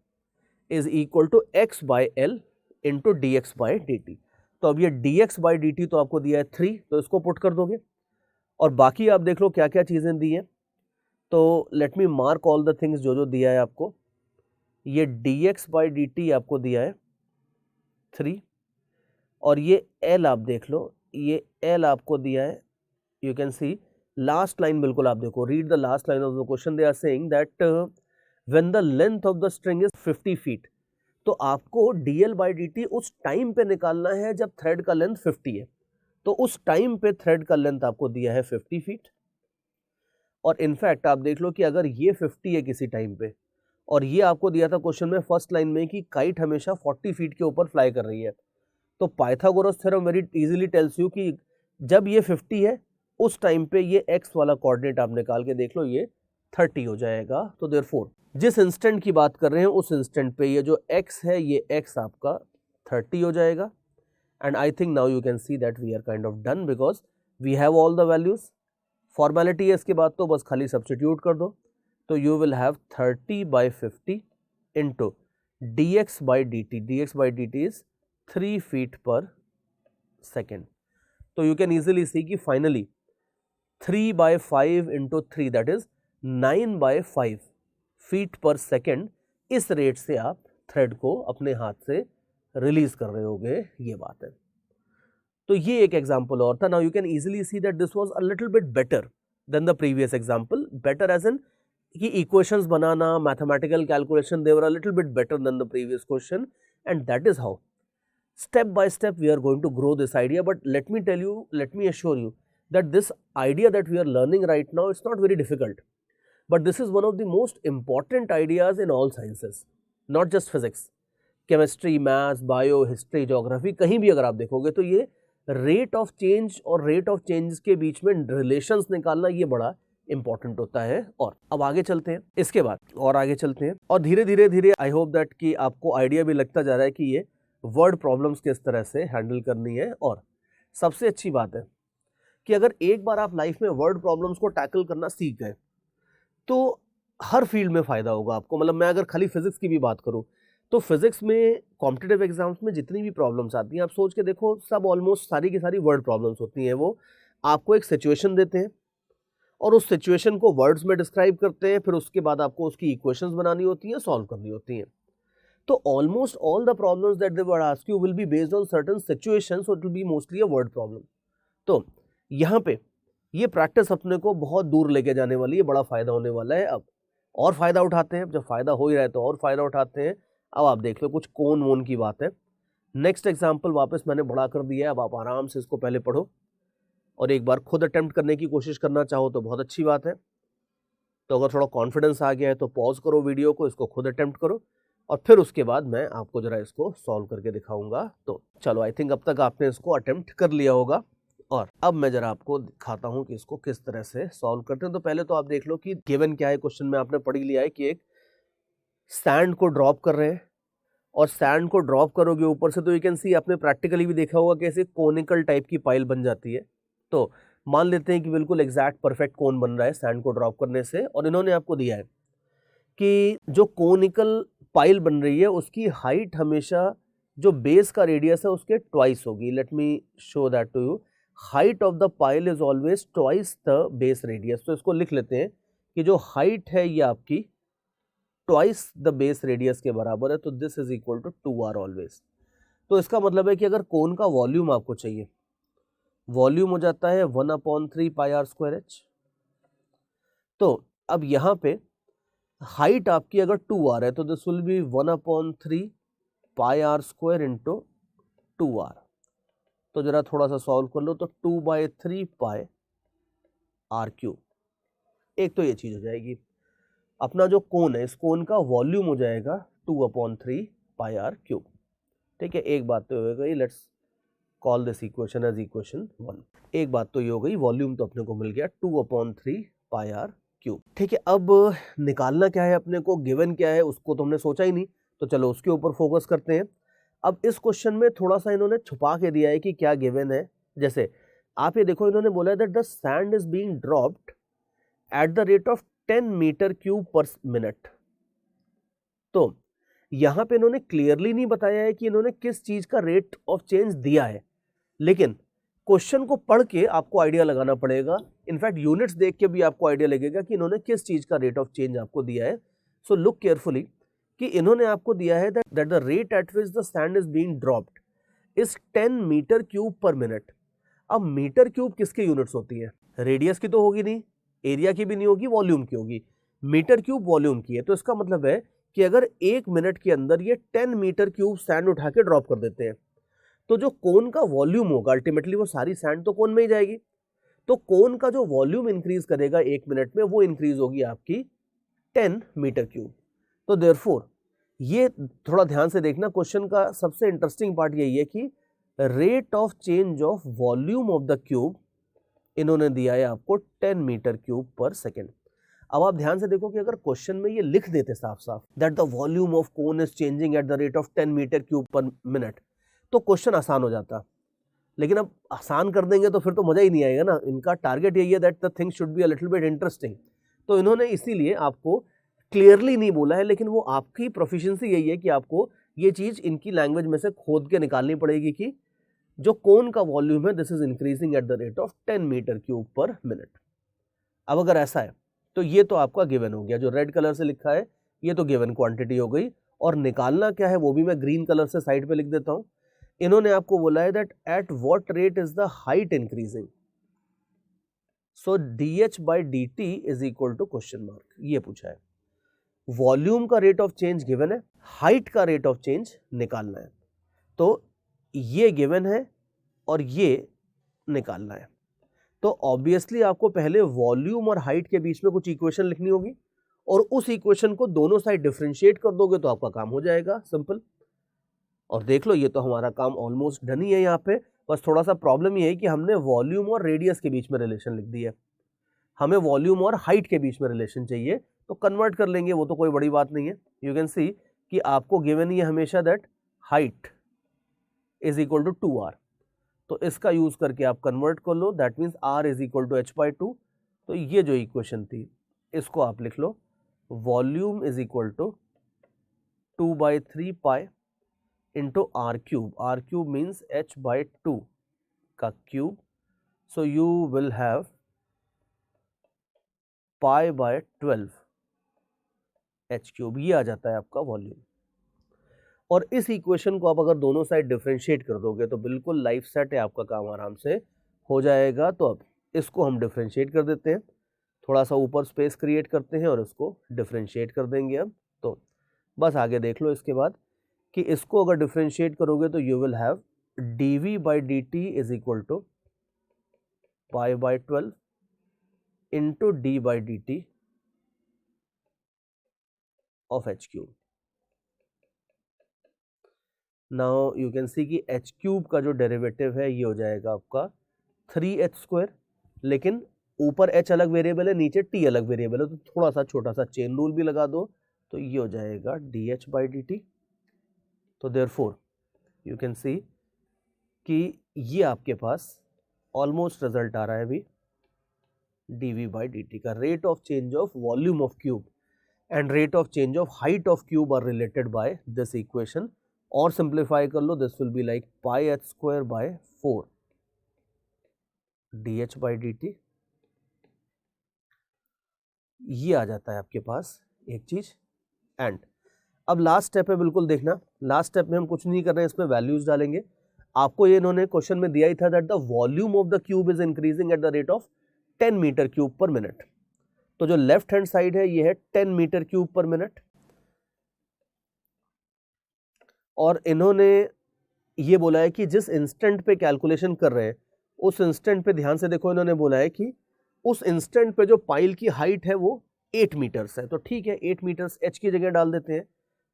is equal to x by l into d x by D t. तो अब ये dx बाई डी टी तो आपको दिया है 3, तो इसको पुट कर दोगे और बाकी आप देख लो क्या क्या चीजें दी हैं। तो let me mark all the things जो जो दिया है आपको। ये dx बाई डी टी आपको दिया है 3 और ये l आप देख लो, ये l आपको दिया है, you can see last line बिल्कुल आप देखो, read the last line of the question. They are saying that when the length of the string is 50 feet. तो आपको dl बाई डी टी उस टाइम पे निकालना है जब थ्रेड का लेंथ 50 है। तो उस टाइम पे थ्रेड का लेंथ आपको दिया है 50 फीट। और इनफैक्ट आप देख लो कि अगर ये 50 है किसी टाइम पे और ये आपको दिया था क्वेश्चन में फर्स्ट लाइन में कि काइट हमेशा 40 फीट के ऊपर फ्लाई कर रही है, तो Pythagoras theorem very easily tells you कि जब ये 50 है उस टाइम पे ये x वाला कोऑर्डिनेट आप निकाल के देख लो, ये 30 हो जाएगा। तो देयरफॉर जिस इंस्टेंट की बात कर रहे हैं उस इंस्टेंट पे ये जो x है ये x आपका 30 हो जाएगा। And I think now you can see that we are kind of done because we have all the values. Formality है इसके बाद तो बस खाली सब्स्टिट्यूट कर दो। तो you will have 30 by 50 into d x by D T. D x by D T is 3 feet per second. तो यू कैन ईजिली सी कि finally 3 by 5 into 3 that is 9 by 5 feet per second. इस rate से आप thread को अपने हाथ से release कर रहे होगे, ये बात है। तो ये एक एग्जांपल और था। Now you can easily see that this was a little bit better than the previous example. Better as in कि इक्वेशंस बनाना, mathematical calculation, they were a little bit better than the previous question and that is how step by step we are going to grow this idea. But let me tell you, let me assure you that this idea that we are learning right now, it's not very difficult, but this is one of the most important ideas in all sciences, not just physics, chemistry, maths, bio, history, geography, कहीं भी अगर आप देखोगे तो ये rate of change और rate of change के बीच में रिलेशंस निकालना ये बड़ा इंपॉर्टेंट होता है। और अब आगे चलते हैं, इसके बाद और आगे चलते हैं और धीरे धीरे धीरे आई होप दैट कि आपको आइडिया भी लगता जा रहा है कि ये वर्ड प्रॉब्लम्स किस तरह से हैंडल करनी है। और सबसे अच्छी बात है कि अगर एक बार आप लाइफ में वर्ड प्रॉब्लम्स को टैकल करना सीख गए तो हर फील्ड में फ़ायदा होगा आपको। मतलब मैं अगर खाली फिजिक्स की भी बात करूँ तो फिजिक्स में कॉम्पिटिटिव एग्जाम्स में जितनी भी प्रॉब्लम्स आती हैं आप सोच के देखो, सब ऑलमोस्ट सारी की सारी वर्ड प्रॉब्लम्स होती हैं। वो आपको एक सिचुएशन देते हैं और उस सिचुएशन को वर्ड्स में डिस्क्राइब करते हैं, फिर उसके बाद आपको उसकी इक्वेशंस बनानी होती हैं, सॉल्व करनी होती हैं। तो almost all the problems that they will ask you will be based on certain situations, so it will be mostly a word problem. तो यहाँ पे ये प्रैक्टिस अपने को बहुत दूर लेके जाने वाली है, बड़ा फायदा होने वाला है। अब और फायदा उठाते हैं, जब फायदा हो ही रहा है तो और फायदा उठाते हैं। अब आप देख लो, कुछ कोन वोन की बात है। नेक्स्ट एग्जाम्पल वापस मैंने बड़ा कर दिया है, अब आप आराम से इसको पहले पढ़ो और एक बार खुद अटेम्प्ट करने की कोशिश करना चाहो तो बहुत अच्छी बात है। तो अगर थोड़ा कॉन्फिडेंस आ गया है तो पॉज करो वीडियो को, इसको खुद अटेम्प्ट करो और फिर उसके बाद मैं आपको जरा इसको सॉल्व करके दिखाऊंगा। तो चलो, आई थिंक अब तक आपने इसको अटेम्प्ट कर लिया होगा और अब मैं जरा आपको दिखाता हूं कि इसको किस तरह से सॉल्व करते हैं। तो पहले तो आप देख लो कि गिवन क्या है। क्वेश्चन में आपने पढ़ लिया है कि एक सैंड को ड्रॉप कर रहे हैं और सैंड को ड्रॉप करोगे ऊपर से तो यू कैन सी, आपने प्रैक्टिकली भी देखा होगा कैसे कोनिकल टाइप की पाइल बन जाती है। तो मान लेते हैं कि बिल्कुल एग्जैक्ट परफेक्ट कोन बन रहा है सैंड को ड्रॉप करने से, और इन्होंने आपको दिया है कि जो कोनिकल पाइल बन रही है उसकी हाइट हमेशा जो बेस का रेडियस है उसके ट्वाइस होगी। Let me show that to you. Height of the pile is always twice the base radius. तो इसको लिख लेते हैं कि जो हाइट है ये आपकी ट्वाइस द बेस रेडियस के बराबर है। तो this is equal to 2r always. तो इसका मतलब है कि अगर कोन का वॉल्यूम आपको चाहिए, वॉल्यूम हो जाता है 1/3 पाई आर स्क्वायर एच। तो अब यहाँ पे हाइट आपकी अगर 2r है तो this will be 1/3 pi r square into 2r। तो जरा थोड़ा सा सॉल्व कर लो, तो 2/3 पाई आर क्यूब। एक तो ये चीज हो जाएगी। अपना जो कोन है, इस कोन का वॉल्यूम हो जाएगा 2/3 पाई आर क्यूब। ठीक है, एक बात तो हो गई। Let's call this equation as equation 1। एक बात तो ये हो गई, वॉल्यूम तो अपने को मिल गया 2/3 पाई आर क्यूब। ठीक है, अब निकालना क्या है अपने को, गिवन क्या है उसको तो हमने सोचा ही नहीं, तो चलो उसके ऊपर फोकस करते हैं। अब इस क्वेश्चन में थोड़ा सा इन्होंने छुपा के दिया है कि क्या गिवन है। जैसे आप ये देखो, इन्होंने बोला है that the sand is being dropped at the rate of 10 metre cube per minute. तो यहां पे इन्होंने क्लियरली नहीं बताया है कि इन्होंने किस चीज का रेट ऑफ चेंज दिया है, लेकिन क्वेश्चन को पढ़ के आपको आइडिया लगाना पड़ेगा। इनफैक्ट यूनिट्स देख के भी आपको आइडिया लगेगा कि इन्होंने किस चीज का रेट ऑफ चेंज आपको दिया है। सो लुक केयरफुली कि इन्होंने आपको दिया है that the rate at which the sand is being dropped is 10 metre cube per minute. अब मीटर क्यूब किसके यूनिट्स होती है? रेडियस की तो होगी नहीं, एरिया की भी नहीं होगी, वॉल्यूम की होगी। मीटर क्यूब वॉल्यूम की है। तो इसका मतलब है कि अगर 1 मिनट के अंदर ये 10 मीटर क्यूब सैंड उठा के ड्रॉप कर देते हैं तो जो कोन का वॉल्यूम होगा अल्टीमेटली वो सारी सैंड तो कोन में ही जाएगी। तो कोन का जो वॉल्यूम इंक्रीज करेगा 1 मिनट में वो इंक्रीज होगी आपकी 10 मीटर क्यूब। तो देयरफॉर ये थोड़ा ध्यान से देखना, क्वेश्चन का सबसे इंटरेस्टिंग पार्ट यही है कि rate of change of volume of the cube इन्होंने दिया है आपको 10 मीटर क्यूब पर सेकेंड। अब आप ध्यान से देखो कि अगर क्वेश्चन में ये लिख देते साफ साफ that the volume of cone is changing at the rate of 10 metre cube per minute तो क्वेश्चन आसान हो जाता। लेकिन अब आसान कर देंगे तो फिर तो मजा ही नहीं आएगा ना। इनका टारगेट यही है that the thing should be a little bit interesting. तो इन्होंने इसीलिए आपको क्लियरली नहीं बोला है, लेकिन वो आपकी प्रोफिशिएंसी यही है कि आपको ये चीज इनकी लैंग्वेज में से खोद के निकालनी पड़ेगी कि जो कोन का वॉल्यूम है this is increasing at the rate of 10 metre cube per minute. अब अगर ऐसा है तो ये तो आपका गिवन हो गया, जो रेड कलर से लिखा है ये तो गिवन क्वांटिटी हो गई। और निकालना क्या है वो भी मैं ग्रीन कलर से साइड पे लिख देता हूं। इन्होंने आपको बोला है that at what rate is the height increasing, so dh by dt is equal to question mark, ये पूछा है। वॉल्यूम का रेट ऑफ चेंज गिवन है, हाइट का रेट ऑफ चेंज निकालना है। तो ये गिवन है और ये निकालना है। तो ऑब्वियसली आपको पहले वॉल्यूम और हाइट के बीच में कुछ इक्वेशन लिखनी होगी और उस इक्वेशन को दोनों साइड डिफरेंशिएट कर दोगे तो आपका काम हो जाएगा सिंपल। और देख लो ये तो हमारा काम ऑलमोस्ट डन ही है। यहाँ पे बस थोड़ा सा प्रॉब्लम ये है कि हमने वॉल्यूम और रेडियस के बीच में रिलेशन लिख दिया है, हमें वॉल्यूम और हाइट के बीच में रिलेशन चाहिए तो कन्वर्ट कर लेंगे, वो तो कोई बड़ी बात नहीं है। यू कैन सी कि आपको गिवन ही है हमेशा that height is equal to 2r, तो इसका यूज करके आप कन्वर्ट कर लो, that means r is equal to h/2। तो ये जो इक्वेशन थी इसको आप लिख लो volume is equal to 2/3 pi into r cube means h/2 का cube. So you will have π/12 h cube. ये आ जाता है आपका वॉल्यूम. और इस इक्वेशन को आप अगर दोनों साइड डिफरेंशिएट कर दोगे तो बिल्कुल लाइफ सेट है, आपका काम आराम से हो जाएगा. तो अब इसको हम डिफरेंशिएट कर देते हैं, थोड़ा सा ऊपर स्पेस क्रिएट करते हैं और इसको डिफरेंशिएट कर देंगे. अब तो बस आगे देख लो इसके बाद कि इसको अगर डिफरेंशिएट करोगे तो you will have dv/dt is equal to π/12 into d/dt of h cube. Now you can see कि h क्यूब का जो डेरिवेटिव है ये हो जाएगा आपका 3h², लेकिन ऊपर h अलग वेरिएबल है, नीचे t अलग वेरिएबल है, तो थोड़ा सा छोटा सा चेन रूल भी लगा दो तो ये हो जाएगा dh/dt. तो देयरफॉर यू कैन सी कि ये आपके पास ऑलमोस्ट रिजल्ट आ रहा है अभी dv/dt का. Rate of change of volume of cube and rate of change of height of cube are related by this equation. और सिंप्लीफाई कर लो, this will be like πh²/4 dh/dt. ये आ जाता है आपके पास एक चीज. एंड अब लास्ट स्टेप है, बिल्कुल देखना. लास्ट स्टेप में हम कुछ नहीं कर रहे हैं, इसमें वैल्यूज डालेंगे. आपको ये इन्होंने क्वेश्चन में दिया ही था that the volume of the cube is increasing at the rate of 10 metre cube per minute. तो जो लेफ्ट हैंड साइड है ये है 10 मीटर क्यूब पर मिनट. और इन्होंने ये बोला है कि जिस इंस्टेंट पे कैलकुलेशन कर रहे हैं उस इंस्टेंट पे ध्यान से देखो. इन्होंने बोला है कि उस इंस्टेंट पे जो पाइल की हाइट है वो 8 मीटर्स है. तो ठीक है, 8 मीटर्स h की जगह डाल देते हैं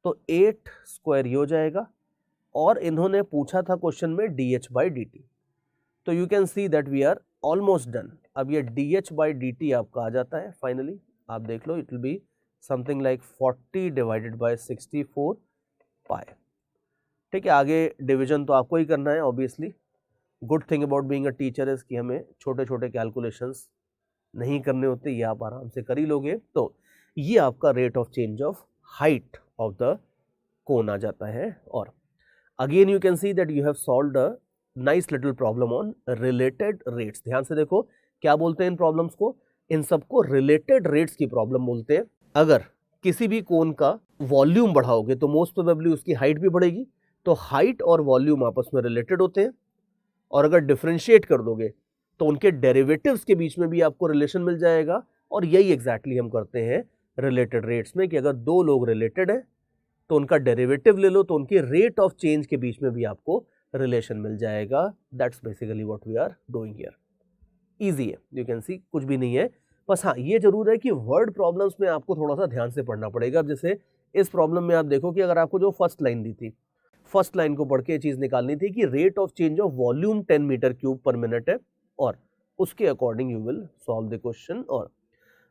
तो 8² ये हो जाएगा. और इन्होंने पूछा था क्वेश्चन में dh/dt. तो you can see that we are almost done. अब ये dh/dt आपका आ जाता है फाइनली. आप देख लो, it will be something like 40 divided by 64 pi. ठीक है, आगे डिवीजन तो आपको ही करना है obviously. Good thing about being a teacher is कि हमें छोटे छोटे कैलकुलेशंस नहीं करने होते, ये आप आराम से कर ही लोगे. तो ये आपका rate of change of height of the cone आ जाता है. और again you can see that you have solved a nice little problem on related rates. ध्यान से देखो क्या बोलते हैं इन प्रॉब्लम्स को. इन सबको रिलेटेड रेट्स की प्रॉब्लम बोलते हैं. अगर किसी भी कोन का वॉल्यूम बढ़ाओगे तो मोस्ट प्रोबेबली उसकी हाइट भी बढ़ेगी. तो हाइट और वॉल्यूम आपस में रिलेटेड होते हैं. और अगर डिफरेंशिएट कर दोगे तो उनके डेरिवेटिव्स के बीच में भी आपको रिलेशन मिल जाएगा. और यही एग्जैक्टली हम करते हैं रिलेटेड रेट्स में कि अगर दो लोग रिलेटेड हैं तो उनका डेरिवेटिव ले लो तो उनके रेट ऑफ चेंज के बीच में भी आपको रिलेशन मिल जाएगा. That's basically what we are doing here. Easy है, यू कैन सी कुछ भी नहीं है. बस हाँ, ये जरूर है कि वर्ड प्रॉब्लम्स में आपको थोड़ा सा ध्यान से पढ़ना पड़ेगा. अब जैसे इस प्रॉब्लम में आप देखो कि अगर आपको जो फर्स्ट लाइन दी थी, फर्स्ट लाइन को पढ़ के चीज निकालनी थी कि rate of change of volume 10 metre cube per minute है और उसके according you will solve the question. और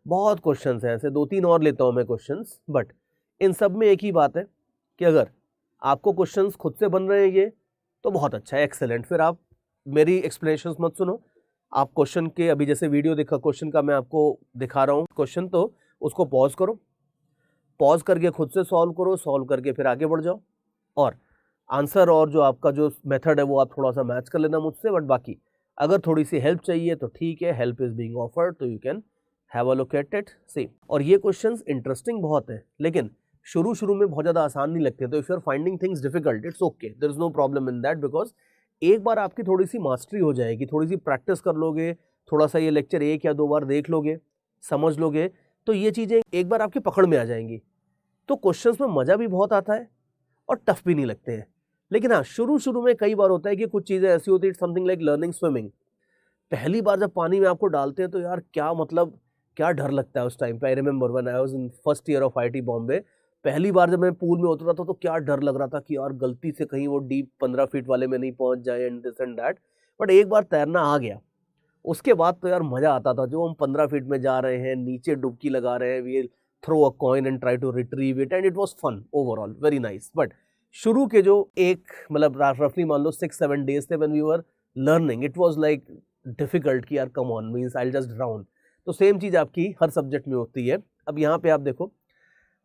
बहुत क्वेश्चंस हैं ऐसे, 2-3 और लेता हूं मैं क्वेश्चंस. बट इन सब में एक ही बात है कि अगर आपको क्वेश्चंस खुद से बन रहे हैं ये तो बहुत अच्छा है, एक्सेलेंट. फिर आप मेरी एक्सप्लेनेशंस मत सुनो. आप क्वेश्चन के अभी जैसे वीडियो देखा क्वेश्चन का मैं आपको दिखा रहा हूँ क्वेश्चन, तो उसको पॉज करो, पॉज करके खुद से सॉल्व करो, सॉल्व करके फिर आगे बढ़ जाओ. और आंसर और जो आपका जो मेथड है वो आप थोड़ा सा मैच कर लेना मुझसे. बट बाकी अगर थोड़ी सी हेल्प चाहिए तो ठीक है, हेल्प इज बीइंग ऑफर्ड, तो you can have a look at it. See, और ये क्वेश्चंस इंटरेस्टिंग बहुत है लेकिन शुरू में बहुत ज़्यादा आसान नहीं लगते. तो if you are finding things difficult, it's okay, there is no problem in that. Because एक बार आपकी थोड़ी सी मास्टरी हो जाएगी, थोड़ी सी प्रैक्टिस कर लोगे, थोड़ा सा ये लेक्चर 1 या 2 बार देख लोगे, समझ लोगे, तो ये चीज़ें एक बार आपकी पकड़ में आ जाएंगी. तो क्वेश्चंस में मज़ा भी बहुत आता है और टफ भी नहीं लगते हैं. लेकिन हाँ, शुरू में कई बार होता है कि कुछ चीज़ें ऐसी होती है, समथिंग लाइक लर्निंग स्विमिंग. पहली बार जब पानी में आपको डालते हैं तो यार क्या मतलब क्या डर लगता है उस टाइम पे. I remember when I was in first year of IIT Bombay, पहली बार जब मैं पूल में उतरा था तो क्या डर लग रहा था कि यार गलती से कहीं वो डीप 15 फीट वाले में नहीं पहुंच जाए and this and that. But एक बार तैरना आ गया उसके बाद तो यार मज़ा आता था. जो हम 15 फीट में जा रहे हैं, नीचे डुबकी लगा रहे हैं, we throw a coin and try to retrieve it and it was fun overall, very nice. But शुरू के जो एक मतलब रफली मान लो 6-7 डेज थे when we were learning, it was like difficult कि यार come on means I will just drown. तो सेम चीज़ आपकी हर सब्जेक्ट में होती है. अब यहाँ पे आप देखो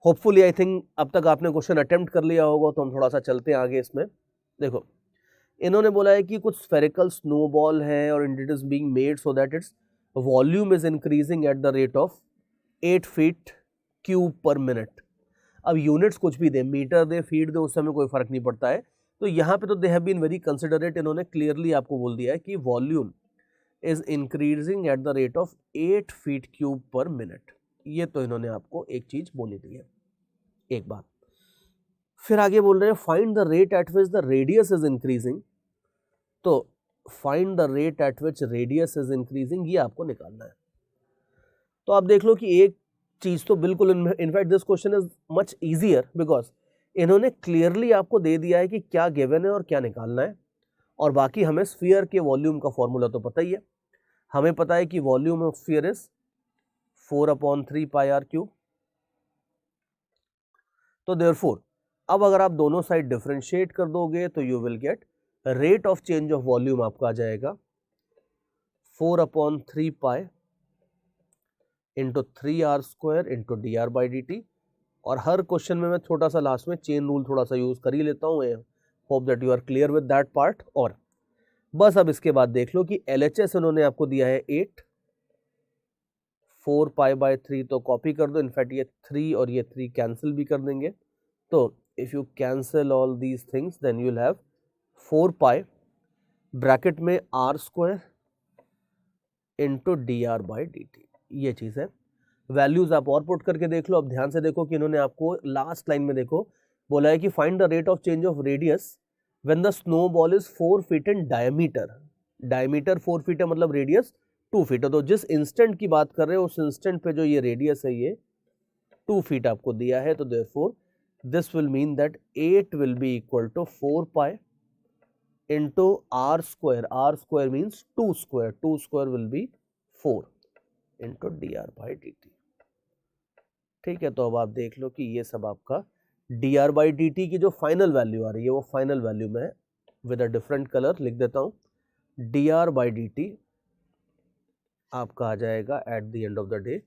होपफुली आई थिंक अब तक आपने क्वेश्चन अटेम्प्ट कर लिया होगा, तो हम थोड़ा सा चलते हैं आगे इसमें। देखो इन्होंने बोला है कि कुछ स्फेरिकल स्नोबॉल है और it is being made so that its volume is increasing at the rate of 8 feet cube per minute. अब यूनिट्स कुछ भी दे, मीटर दे, फीट दे, उस समय कोई फर्क नहीं पड़ता है। तो यहाँ पे तो they have been very considerate, इन्होंने क्लियरली आपको बोल दिया है कि volume is increasing at the rate of 8 feet cube per minute. ये तो इन्होंने आपको एक चीज बोली दी है, एक बात। फिर आगे बोल रहे हैं find the rate at which the radius is increasing. तो find the rate at which radius is increasing, ये आपको निकालना है। तो आप देख लो कि एक चीज तो बिल्कुल, in fact this question is much easier because इन्होंने क्लियरली आपको दे दिया है कि क्या गिवन है और क्या निकालना है। और बाकी हमें स्फीयर के वॉल्यूम का फॉर्मूला तो पता ही है, हमें पता है कि volume of sphere is 4/3 pi r cube. तो देयरफॉर अब अगर आप दोनों साइड डिफरेंशिएट कर दोगे तो you will get rate of change of volume आपका आ जाएगा 4/3 pi into 3r² into dr/dt। और हर क्वेश्चन में मैं छोटा सा लास्ट में चेन रूल थोड़ा सा यूज कर ही लेता हूँ। Hope that you are clear with that part. और बस अब इसके बाद देख लो कि LHS उन्होंने आपको दिया है 8, 4π/3 तो कॉपी कर दो, इनफैक्ट ये 3 और ये 3 कैंसिल भी कर देंगे। तो if you cancel all these things then you will have 4π bracket में r² इंटू dr/dt। ये चीज है। वैल्यूज आप और पुट करके देख लो। अब ध्यान से देखो कि इन्होंने आपको लास्ट लाइन में देखो बोला है कि find the rate of change of radius when the snow ball is 4 feet in diameter. Diameter 4 feet है, मतलब रेडियस 2 फीट है। तो जिस इंस्टेंट की बात कर रहे हो उस इंस्टेंट पे जो ये रेडियस है ये 2 फीट आपको दिया है। तो therefore this will mean that 8 will be equal to 4π into r²। r² means 2², 2² will be 4 into dr/dt। ठीक है, तो अब आप देख लो कि ये सब आपका dr/dt की जो फाइनल वैल्यू आ रही है वो फाइनल वैल्यू में विद अ डिफरेंट कलर लिख देता हूं। dr/dt आपका आ जाएगा at the end of the day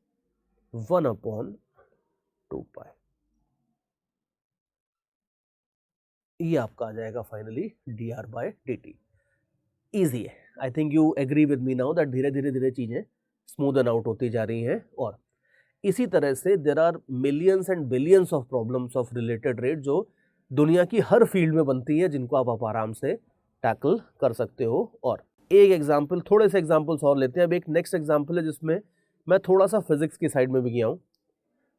1/2π। ये आपका आ जाएगा फाइनली dr/dt। इजी है। I think you agree with me now that धीरे धीरे चीजें स्मूदन आउट होती जा रही हैं। और इसी तरह से there are millions and billions of problems of related rate जो दुनिया की हर फील्ड में बनती है, जिनको आप आराम से टैकल कर सकते हो। और एक एग्जाम्पल, थोड़े से एग्जाम्पल्स और लेते हैं। अब एक नेक्स्ट एग्जाम्पल है जिसमें मैं थोड़ा सा फिजिक्स की साइड में भी गया हूँ।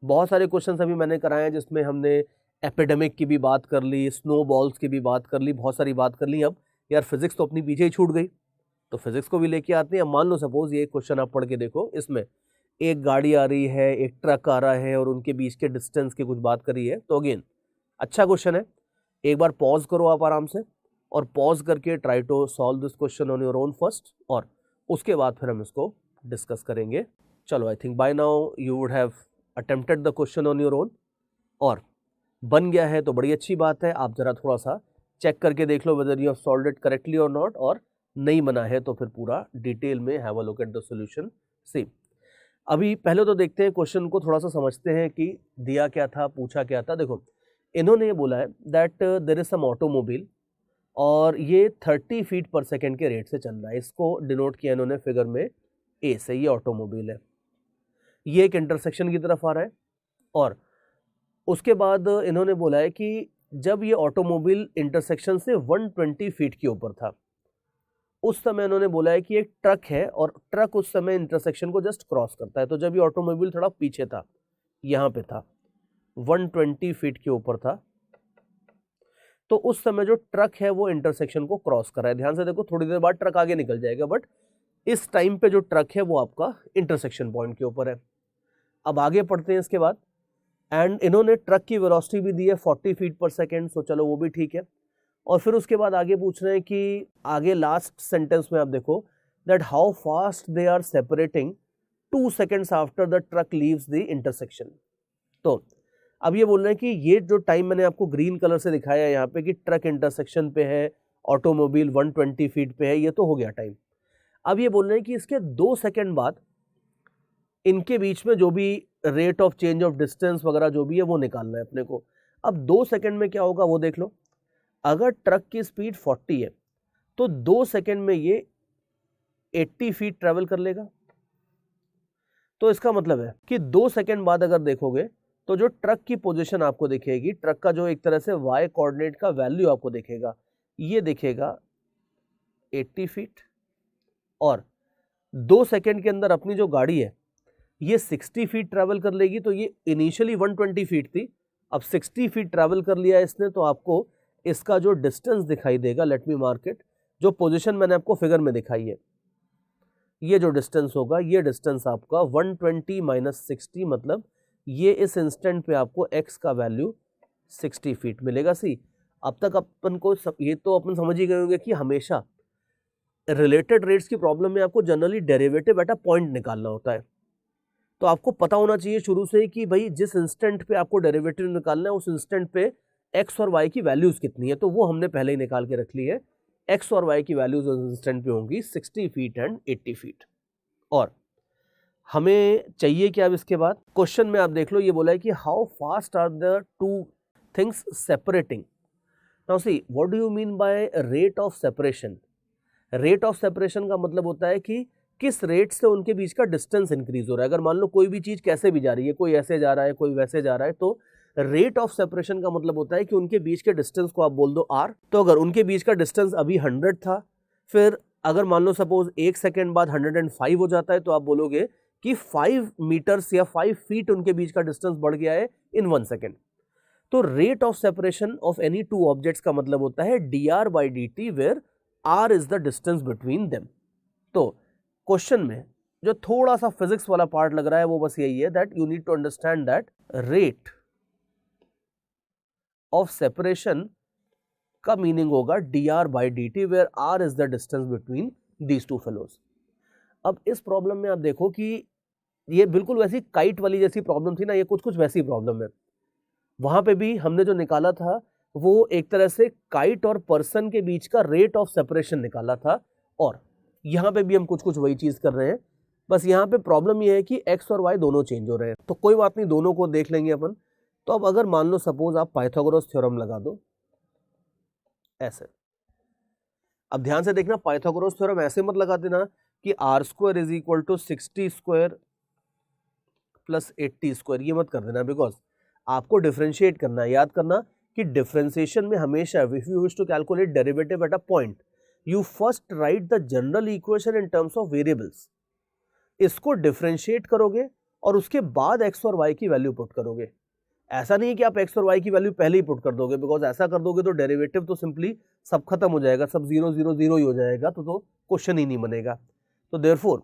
बहुत सारे क्वेश्चन अभी मैंने कराए हैं जिसमें हमने एपिडेमिक की भी बात कर ली, स्नो बॉल्स की भी बात कर ली, बहुत सारी बात कर ली। अब यार फिजिक्स तो अपनी पीछे ही छूट गई, तो फिजिक्स को भी लेके आते हैं। मान लो सपोज ये क्वेश्चन आप पढ़ के देखो, इसमें एक गाड़ी आ रही है, एक ट्रक आ रहा है और उनके बीच के डिस्टेंस की कुछ बात करी है। तो अगेन अच्छा क्वेश्चन है, एक बार पॉज करो आप आराम से और पॉज करके try to solve this question on your own first, और उसके बाद फिर हम इसको डिस्कस करेंगे। चलो, I think by now you would have attempted the question on your own, और बन गया है तो बड़ी अच्छी बात है। आप जरा थोड़ा सा चेक करके देख लो whether you have solved it correctly और नॉट, और नहीं बना है तो फिर पूरा डिटेल में have a look at the solution. See, अभी पहले तो देखते हैं क्वेश्चन को, थोड़ा सा समझते हैं कि दिया क्या था, पूछा क्या था। देखो इन्होंने ये बोला है that there is some automobile और ये 30 फीट पर सेकेंड के रेट से चल रहा है। इसको डिनोट किया इन्होंने फिगर में ए से। ये ऑटोमोबाइल है, ये एक इंटरसेक्शन की तरफ आ रहा है। और उसके बाद इन्होंने बोला है कि जब ये ऑटोमोबाइल इंटरसेक्शन से 120 फीट के ऊपर था, उस समय इन्होंने बोला है कि एक ट्रक है और ट्रक उस समय इंटरसेक्शन को जस्ट क्रॉस करता है। तो जब ये ऑटोमोबाइल थोड़ा पीछे था, यहाँ पे था, 120 फीट के ऊपर था, तो उस समय जो ट्रक है वो इंटरसेक्शन को क्रॉस कर रहा है। ध्यान से देखो, थोड़ी देर बाद ट्रक आगे निकल जाएगा, बट इस टाइम पे जो ट्रक है वो आपका इंटरसेक्शन पॉइंट के ऊपर है। अब आगे पढ़ते हैं इसके बाद, एंड इन्होंने ट्रक की वेलोसिटी भी दी है 40 फीट पर सेकेंड, सो चलो वो भी ठीक है। और फिर उसके बाद आगे पूछ रहे हैं कि आगे लास्ट सेंटेंस में आप देखो that how fast they are separating 2 seconds after the truck leaves the intersection. तो अब ये बोल रहे हैं कि ये जो टाइम मैंने आपको ग्रीन कलर से दिखाया है यहाँ पे कि ट्रक इंटरसेक्शन पे है, ऑटोमोबाइल 120 फीट पे है, ये तो हो गया टाइम। अब ये बोल रहे हैं कि इसके 2 सेकेंड बाद इनके बीच में जो भी rate of change of distance वगैरह जो भी है वो निकालना है अपने को। अब 2 सेकंड में क्या होगा वो देख लो। अगर ट्रक की स्पीड 40 है तो 2 सेकंड में ये 80 फीट ट्रेवल कर लेगा। तो इसका मतलब है कि 2 सेकंड बाद अगर देखोगे तो जो ट्रक की पोजीशन आपको दिखेगी, ट्रक का जो एक तरह से वाई कोऑर्डिनेट का वैल्यू आपको दिखेगा, ये दिखेगा 80 फीट, और 2 सेकंड के अंदर अपनी जो गाड़ी है ये 60 फीट ट्रैवल कर लेगी। तो ये इनिशियली 120 फीट थी, अब 60 फीट ट्रैवल कर लिया इसने, तो आपको इसका जो डिस्टेंस दिखाई देगा, लेट मी मार्क इट, जो पोजीशन मैंने आपको फिगर में दिखाई है, ये जो डिस्टेंस होगा, ये डिस्टेंस आपका 120 माइनस 60, मतलब ये इस इंस्टेंट पे आपको x का वैल्यू 60 फीट मिलेगा। सी अब तक अपन को ये तो अपन समझ ही गए होंगे कि हमेशा रिलेटेड रेट्स की प्रॉब्लम में आपको generally derivative at a point निकालना होता है। तो आपको पता होना चाहिए शुरू से ही कि भाई जिस इंस्टेंट पे आपको डेरिवेटिव निकालना है उस इंस्टेंट पे x और y की वैल्यूज कितनी है, तो वो हमने पहले ही निकाल के रख ली है। x और y की वैल्यूज उस इंस्टेंट पे होंगी 60 फीट एंड 80 फीट। और हमें चाहिए क्या अब इसके बाद, क्वेश्चन में आप देख लो, ये बोला है कि how fast are the two things separating. Now see what do you mean by rate of separation. Rate of separation का मतलब होता है कि किस रेट से उनके बीच का डिस्टेंस इंक्रीज हो रहा है। अगर मान लो कोई भी चीज कैसे भी जा रही है, कोई ऐसे जा रहा है कोई वैसे जा रहा है, तो रेट ऑफ सेपरेशन का मतलब होता है कि उनके बीच के डिस्टेंस को आप बोल दो r। तो अगर उनके बीच का डिस्टेंस अभी 100 था, फिर अगर मान लो सपोज 1 सेकेंड बाद 105 हो जाता है, तो आप बोलोगे कि 5 मीटर्स या 5 फीट उनके बीच का डिस्टेंस बढ़ गया है इन 1 सेकेंड। तो rate of separation of any two objects का मतलब होता है dr by dt where r is the distance between them. तो क्वेश्चन में जो थोड़ा सा फिजिक्स वाला पार्ट लग रहा है वो बस यही है that you need to understand that rate of separation का मीनिंग होगा dr by dt where r is the distance between these two fellows. अब इस प्रॉब्लम में आप देखो कि ये बिल्कुल वैसी काइट वाली जैसी प्रॉब्लम थी ना, ये कुछ कुछ वैसी प्रॉब्लम है। वहां पे भी हमने जो निकाला था वो एक तरह से काइट और पर्सन के बीच का रेट ऑफ सेपरेशन निकाला था, और यहाँ पे भी हम कुछ कुछ वही चीज कर रहे हैं। बस यहाँ पे प्रॉब्लम ये है कि x और y दोनों चेंज हो रहे हैं, तो कोई बात नहीं, दोनों को देख लेंगे अपन। तो अब अगर मान लो सपोज आप पाइथागोरस थ्योरम लगा दो ऐसे। अब ध्यान से देखना, पाइथागोरस थ्योरम ऐसे मत लगा देना कि r² is equal to 60² plus 80², ये मत कर देना, बिकॉज आपको डिफरेंशिएट करना है। याद करना कि डिफरेंशिएशन में हमेशा if you wish to calculate derivative at a point, you first write the general equation in terms of variables, इसको डिफरेंशिएट करोगे और उसके बाद x और y की वैल्यू पुट करोगे। ऐसा नहीं है कि आप x और y की वैल्यू पहले ही पुट कर दोगे, बिकॉज ऐसा कर दोगे तो डेरिवेटिव तो सिंपली सब खत्म हो जाएगा, सब 0 0 0 ही हो जाएगा, तो क्वेश्चन ही नहीं बनेगा। तो therefore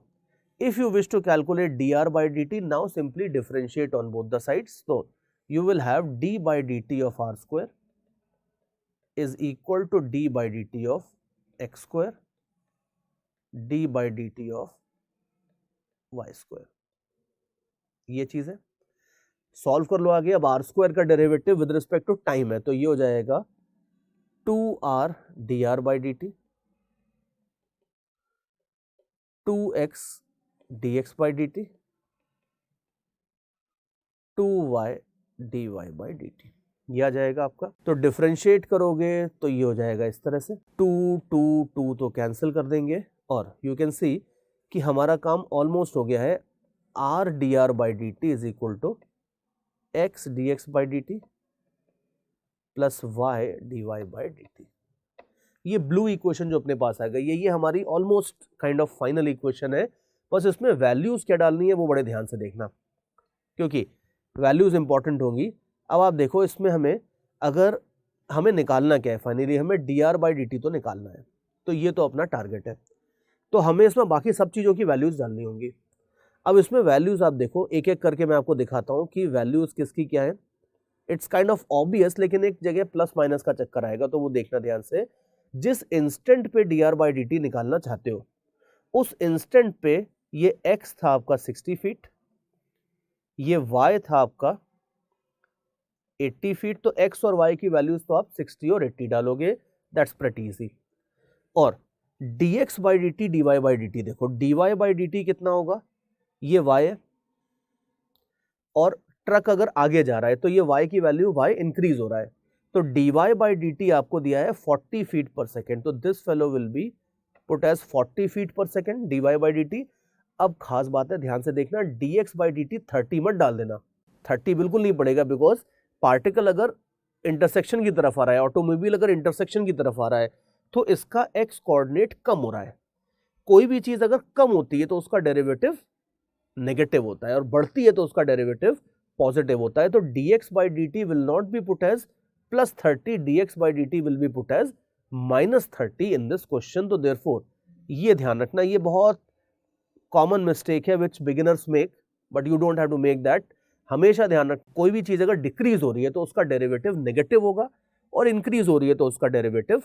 if you wish to calculate dr by dt, now simply differentiate on both the sides. So you will have d by dt of r square is equal to d by dt of x square, d by dt of y square। ये चीज है, solve कर लो आगे। अब r square का derivative with respect to time है, तो ये हो जाएगा 2r dr by dt, 2x dx by dt, 2y dy by dt, ये आ जाएगा आपका। तो डिफरेंशिएट करोगे तो ये हो जाएगा इस तरह से, 2 2 2 तो कैंसिल कर देंगे, और यू कैन सी कि हमारा काम ऑलमोस्ट हो गया है। r dr by dt is equal to x dx by dt plus y dy by dt। ये ब्लू इक्वेशन जो अपने पास आ गई है, ये हमारी almost kind of final equation है। बस इसमें वैल्यूज क्या डालनी है वो बड़े ध्यान से देखना, क्योंकि वैल्यूज इंपॉर्टेंट होंगी। अब आप देखो, इसमें अगर हमें निकालना क्या है, फाइनली हमें dr by dt तो निकालना है, तो ये तो अपना टारगेट है। तो हमें इसमें बाकी सब चीज़ों की वैल्यूज डालनी होंगी। अब इसमें वैल्यूज आप देखो, एक एक करके मैं आपको दिखाता हूँ कि वैल्यूज किसकी क्या है। इट्स काइंड ऑफ ऑब्वियस, लेकिन एक जगह प्लस माइनस का चक्कर आएगा, तो वो देखना ध्यान से। जिस इंस्टेंट पे dr by dt निकालना चाहते हो, उस इंस्टेंट पे ये x था आपका 60 फीट, ये y था आपका 80 फीट, तो x और y की वैल्यूज तो आप 60 और 80 डालोगे, दैट्स प्रीटी इजी। और dx by dt dy by dt देखो, dy by dt कितना होगा, ये y है, और ट्रक अगर आगे जा रहा है तो ये y की वैल्यू y इंक्रीज हो रहा है, तो dy/dt आपको दिया है 40 फीट पर सेकेंड, तो this fellow will be put as 40 feet per second dy/dt। अब खास बात है, ध्यान से देखना, dx/dt 30 मत डाल देना, 30 बिल्कुल नहीं पड़ेगा, बिकॉज पार्टिकल अगर इंटरसेक्शन की तरफ आ रहा है, ऑटोमोबाइल अगर इंटरसेक्शन की तरफ आ रहा है, तो इसका x कोऑर्डिनेट कम हो रहा है। कोई भी चीज अगर कम होती है तो उसका डेरिवेटिव नेगेटिव होता है, और बढ़ती है तो उसका डेरिवेटिव पॉजिटिव होता है। तो dx/dt will not be put as +30, dx/dt will be put as -30 in this question. तो देयरफॉर ये ध्यान रखना, ये बहुत कॉमन मिस्टेक है which beginners make, but you don't have to make that. हमेशा ध्यान रख, कोई भी चीज अगर डिक्रीज हो रही है तो उसका डेरिवेटिव नेगेटिव होगा, और इंक्रीज हो रही है तो उसका डेरिवेटिव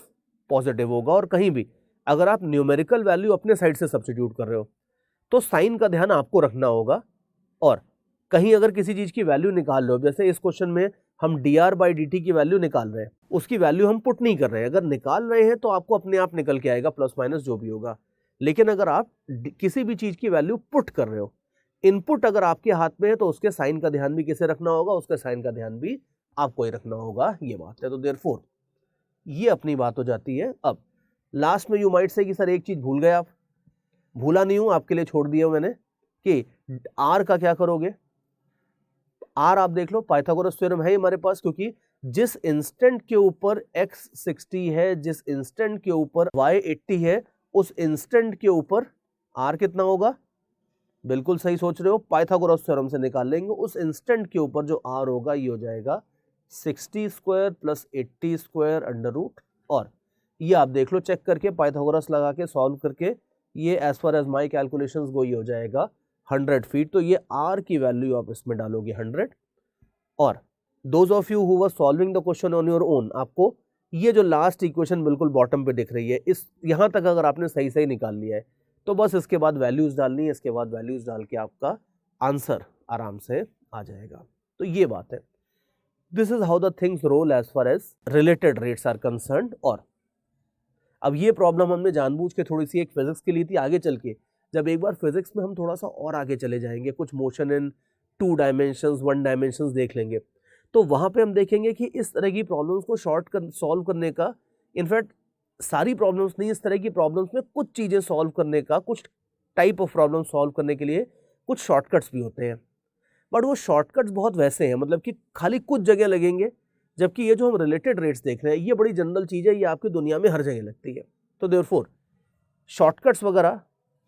पॉजिटिव होगा। और कहीं भी अगर आप न्यूमेरिकल वैल्यू अपने साइड से सब्स्टिट्यूट कर रहे हो तो साइन का ध्यान आपको रखना होगा, और कहीं अगर किसी चीज की वैल्यू निकाल लो, जैसे इस क्वेश्चन में हम dr/dt की वैल्यू निकाल रहे हैं, उसकी वैल्यू हम पुट नहीं कर रहे हैं। अगर निकाल रहे हैं तो आपको अपने आप निकल के आएगा प्लस माइनस जो भी होगा, लेकिन अगर आप किसी भी चीज की वैल्यू पुट कर रहे हो, इनपुट अगर आपके हाथ में है, तो उसके साइन का ध्यान भी किसे रखना होगा, उसके साइन का ध्यान भी आपको ही रखना होगा, ये बात है। तो देयरफॉर ये अपनी बात हो जाती है। अब लास्ट में यू माइट से कि सर एक चीज भूल गए आप। भूला नहीं हूं, आपके लिए छोड़ दिया मैंने कि आर का क्या करोगे। आर आप देख लो, पाइथागोरस थ्योरम है हमारे पास, क्योंकि जिस इंस्टेंट के ऊपर x 60 है, जिस इंस्टेंट के ऊपर y 80 है, उस इंस्टेंट के ऊपर r कितना होगा। बिल्कुल सही सोच रहे हो, पाइथागोरस थ्योरम से निकाल लेंगे। उस इंस्टेंट के ऊपर जो r होगा ये हो जाएगा 60 square plus 80 square under root. और ये आप देख लो चेक करके, पाइथागोरस लगा के सॉल्व करके, ये as far as my calculations go ये हो जाएगा 100 फीट। तो ये r की वैल्यू आप इसमें डालोगे 100। और those of you who were solving the question on your own, आपको ये जो लास्ट इक्वेशन बिल्कुल बॉटम पे दिख रही है, इस यहाँ तक अगर आपने सही सही निकाल लिया है तो बस इसके बाद वैल्यूज डालनी है, इसके बाद वैल्यूज डाल के आपका आंसर आराम से आ जाएगा। तो ये बात है, this is how the things roll as far as related rates are concerned. और अब ये प्रॉब्लम हमने जानबूझ के थोड़ी सी एक फिजिक्स की ली थी, आगे चल के जब एक बार फिजिक्स में हम थोड़ा सा और आगे चले जाएंगे, कुछ मोशन इन 2 डायमेंशंस 1 डायमेंशंस देख लेंगे, तो वहाँ पे हम देखेंगे कि इस तरह की प्रॉब्लम्स को सॉल्व करने का, इनफैक्ट सारी प्रॉब्लम्स नहीं, इस तरह की प्रॉब्लम्स में कुछ चीज़ें सॉल्व करने का, कुछ टाइप ऑफ प्रॉब्लम सॉल्व करने के लिए कुछ शॉर्टकट्स भी होते हैं, बट वो शॉर्टकट्स बहुत वैसे हैं, मतलब कि खाली कुछ जगह लगेंगे, जबकि ये जो हम रिलेटेड रेट्स देख रहे हैं ये बड़ी जनरल चीज़ है, ये आपकी दुनिया में हर जगह लगती है। तो देयरफॉर शॉर्टकट्स वगैरह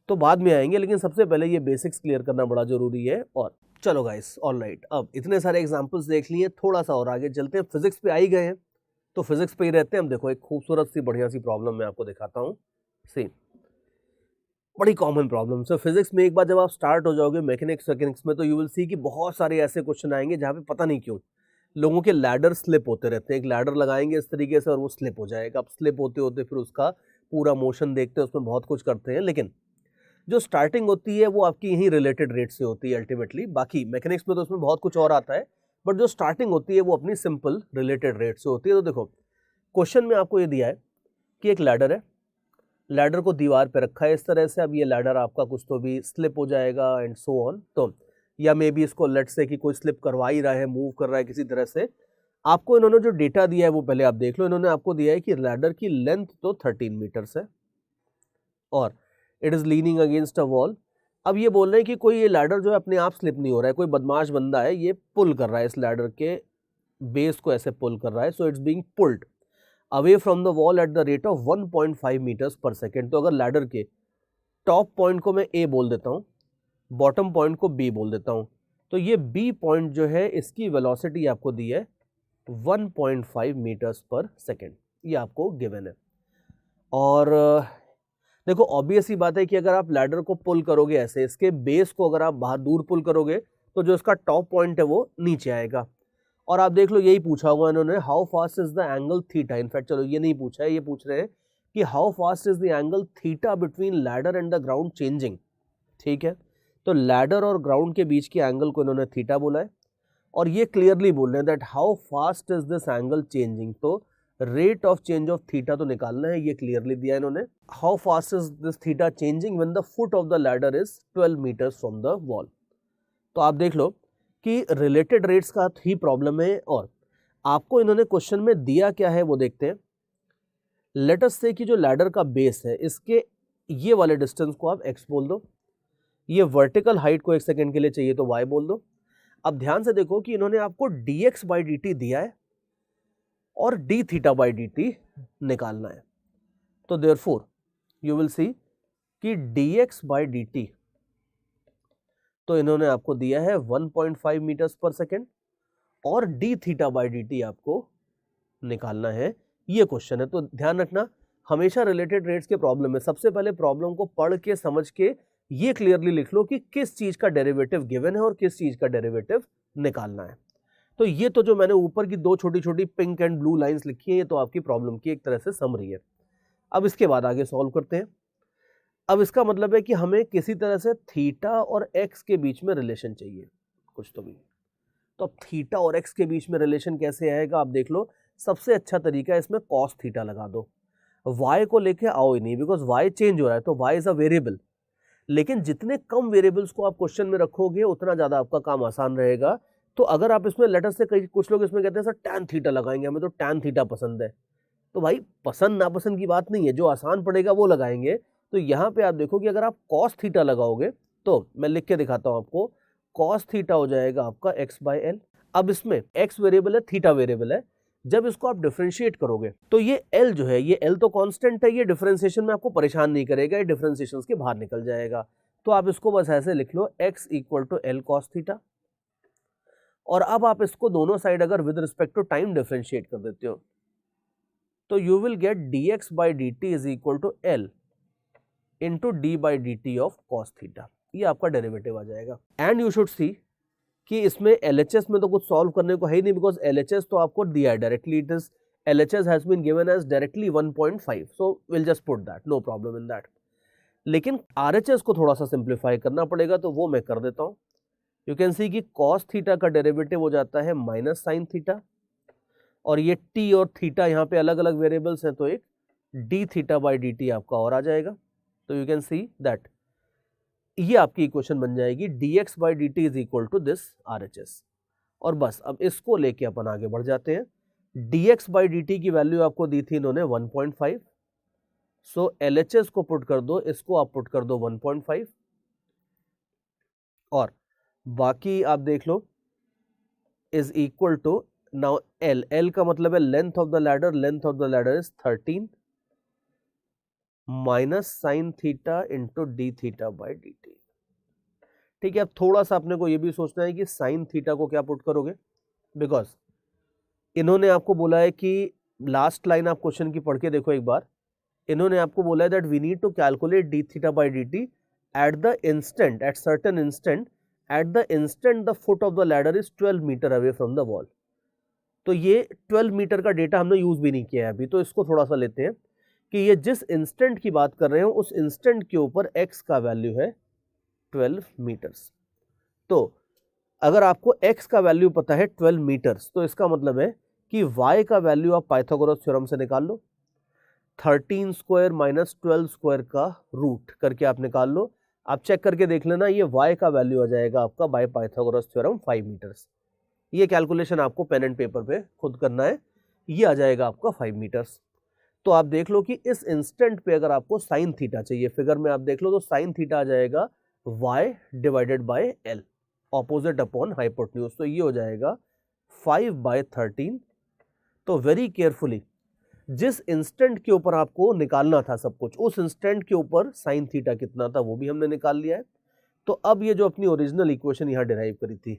तो बाद में आएंगे, लेकिन सबसे पहले ये बेसिक्स क्लियर करना बड़ा जरूरी है। और चलो गाइस, ऑलराइट, अब इतने सारे एग्जांपल्स देख लिए, थोड़ा सा और आगे चलते हैं, फिजिक्स पे आ ही गए हैं तो फिजिक्स पे ही रहते हैं हम। देखो एक खूबसूरत सी बढ़िया सी प्रॉब्लम मैं आपको दिखाता हूँ, सी बड़ी कॉमन प्रॉब्लम। सो फिजिक्स में एक बार जब आप स्टार्ट हो जाओगे मैकेनिक्स में, तो यू विल सी कि बहुत सारे ऐसे क्वेश्चन आएंगे जहाँ पे पता नहीं क्यों लोगों के लैडर स्लिप होते रहते हैं। एक लैडर लगाएंगे इस तरीके से और वो स्लिप हो जाएगा। अब स्लिप होते होते फिर उसका पूरा मोशन देखते हैं, उसमें बहुत कुछ करते हैं, लेकिन जो स्टार्टिंग होती है वो आपकी यही रिलेटेड रेट से होती है अल्टीमेटली। बाकी मैकेनिक्स में तो उसमें बहुत कुछ और आता है, बट जो स्टार्टिंग होती है वो अपनी सिंपल रिलेटेड रेट से होती है। तो देखो क्वेश्चन में आपको ये दिया है कि एक लैडर है, लैडर को दीवार पे रखा है इस तरह से। अब ये लैडर आपका कुछ तो भी स्लिप हो जाएगा एंड सो ऑन। तो या मे बी इसको लेट से कि कोई स्लिप करवा ही रहा है, मूव कर रहा है किसी तरह से। आपको इन्होंने जो डेटा दिया है वो पहले आप देख लो। इन्होंने आपको दिया है कि लैडर की लेंथ तो 13 मीटर्स है और it is leaning against a wall. अब ये बोल रहे हैं कि कोई ये लैडर जो है अपने आप स्लिप नहीं हो रहा है, कोई बदमाश बंदा है ये पुल कर रहा है, इस लैडर के बेस को ऐसे पुल कर रहा है। So it's being pulled away from the wall at the rate of 1.5 meters per second. तो अगर लैडर के टॉप पॉइंट को मैं ए बोल देता हूँ, बॉटम पॉइंट को बी बोल देता हूँ, तो ये बी पॉइंट जो है इसकी वेलोसिटी आपको दी है 1.5 मीटर्स पर सेकेंड, ये आपको गिवन है। और देखो ऑब्वियस ही बात है कि अगर आप लैडर को पुल करोगे ऐसे, इसके बेस को अगर आप बाहर दूर पुल करोगे तो जो इसका टॉप पॉइंट है वो नीचे आएगा। और आप देख लो यही पूछा हुआ इन्होंने, how fast is the angle theta. In fact चलो ये नहीं पूछा है, ये पूछ रहे हैं कि how fast is the angle theta between ladder and the ground changing. ठीक है, तो लैडर और ग्राउंड के बीच के एंगल को इन्होंने थीटा बोला है और ये क्लियरली बोल रहे हैं that how fast is this angle changing. तो rate of change of theta तो निकालना है, ये क्लियरली दिया इन्होंने। How fast is this theta changing when the foot of the ladder is 12 metres from the wall. तो आप देख लो कि रिलेटेड रेट्स का ही प्रॉब्लम है। और आपको इन्होंने क्वेश्चन में दिया क्या है वो देखते हैं। लेट अस से कि जो लैडर का बेस है इसके ये वाले डिस्टेंस को आप x बोल दो, ये वर्टिकल हाइट को 1 सेकेंड के लिए चाहिए तो y बोल दो। अब ध्यान से देखो कि इन्होंने आपको dx बाई dt दिया है और d थीटा बाई dt निकालना है। तो देयरफॉर यू विल सी कि dx बाई dt तो इन्होंने आपको दिया है 1.5 मीटर्स पर सेकेंड और d थीटा बाई dt आपको निकालना है। ये क्वेश्चन है। तो ध्यान रखना, हमेशा रिलेटेड रेट्स के प्रॉब्लम में सबसे पहले प्रॉब्लम को पढ़ के समझ के ये क्लियरली लिख लो कि किस चीज का डेरिवेटिव गिवन है और किस चीज का डेरिवेटिव निकालना है। तो ये तो जो मैंने ऊपर की 2 छोटी छोटी पिंक एंड ब्लू लाइंस लिखी है ये तो आपकी प्रॉब्लम की एक तरह से समरी है। अब इसके बाद आगे सॉल्व करते हैं। अब इसका मतलब है कि हमें किसी तरह से थीटा और एक्स के बीच में रिलेशन चाहिए कुछ तो भी। तो अब थीटा और एक्स के बीच में रिलेशन कैसे आएगा आप देख लो। सबसे अच्छा तरीका है इसमें कॉस थीटा लगा दो। y को लेके आओ ही नहीं, बिकॉज y चेंज हो रहा है तो y इज अ वेरिएबल। लेकिन जितने कम वेरिएबल्स को आप क्वेश्चन में रखोगे उतना ज्यादा आपका काम आसान रहेगा। तो अगर आप इसमें लेटर से कई कुछ लोग इसमें कहते हैं सर टैन थीटा लगाएंगे, हमें तो टैन थीटा पसंद है। तो भाई पसंद नापसंद की बात नहीं है, जो आसान पड़ेगा वो लगाएंगे। तो यहाँ पे आप देखो कि अगर आप कॉस थीटा लगाओगे तो मैं लिख के दिखाता हूँ आपको, कॉस थीटा हो जाएगा आपका x बाय एल। अब इसमें x वेरिएबल है, थीटा वेरिएबल है। जब इसको आप डिफरेंशिएट करोगे तो ये l जो है, ये l तो कांस्टेंट है, ये डिफरेंशिएशन में आपको परेशान नहीं करेगा, ये डिफरेंशिएशन के बाहर निकल जाएगा। तो आप इसको बस ऐसे लिख लो x equal to L cos theta. और अब आप इसको दोनों साइड अगर with respect to time differentiate कर देते हो तो you will get dx by dt is equal to L into D by D T of cos theta. ये आपका डेरिवेटिव आ जाएगा। एंड यू शुड सी कि इसमें LHS में तो कुछ सॉल्व करने को है ही नहीं, बिकॉज LHS तो आपको दिया है directly. It is LHS has been given as directly 1.5, so will just put that, no problem in that. लेकिन RHS को थोड़ा सा सिंप्लीफाई करना पड़ेगा तो वो मैं कर देता हूं। यू कैन सी कि कॉस थीटा का डेरिवेटिव हो जाता है माइनस साइन थीटा, और ये t और थीटा यहाँ पे अलग अलग वेरिएबल्स हैं तो एक d theta by D T आपका और आ जाएगा। तो यू कैन सी दैट ये आपकी इक्वेशन बन जाएगी dx by D T is equal to this RHS। और बस अब इसको लेके अपन आगे बढ़ जाते हैं। dx बाई डी टी की वैल्यू आपको दी थी इन्होंने 1.5, सो LHS को पुट कर दो, इसको आप पुट कर दो 1.5, और बाकी आप देख लो is equal to now l का मतलब है length of the ladder, length of the ladder is 13 minus sine theta into d theta by D t. ठीक है, अब थोड़ा सा अपने को यह भी सोचना है कि साइन थीटा को क्या पुट करोगे, बिकॉज इन्होंने आपको बोला है कि लास्ट लाइन आप क्वेश्चन की पढ़ के देखो एक बार। इन्होंने आपको बोला है that we need to calculate D theta by D T at the instant, at certain instant, at the instant the foot of the ladder is 12 meter away from the wall. तो ये 12 मीटर का data हमने use भी नहीं किया है अभी, तो इसको थोड़ा सा लेते हैं कि ये जिस इंस्टेंट की बात कर रहे हो उस इंस्टेंट के ऊपर x का वैल्यू है 12 मीटर्स। तो अगर आपको x का वैल्यू पता है 12 मीटर्स तो इसका मतलब है कि y का वैल्यू आप पाइथागोरस थ्योरम से निकाल लो। 13 स्क्वायर माइनस 12 स्क्वायर का रूट करके आप निकाल लो। आप चेक करके देख लेना, ये y का वैल्यू आ जाएगा आपका बाय पाइथागोरस थ्योरम 5 मीटर्स। ये कैलकुलेशन आपको पेन एंड पेपर पे खुद करना है। ये आ जाएगा आपका 5 मीटर्स। तो आप देख लो कि इस इंस्टेंट पे अगर आपको साइन थीटा चाहिए, फिगर में आप देख लो तो साइन थीटा आ जाएगा y divided by l, opposite upon hypotenuse. तो ये हो जाएगा 5/13। तो वेरी केयरफुली जिस इंस्टेंट के ऊपर आपको निकालना था सब कुछ, उस इंस्टेंट के ऊपर साइन थीटा कितना था वो भी हमने निकाल लिया है। तो अब ये जो अपनी ओरिजिनल इक्वेशन यहाँ डिराइव करी थी,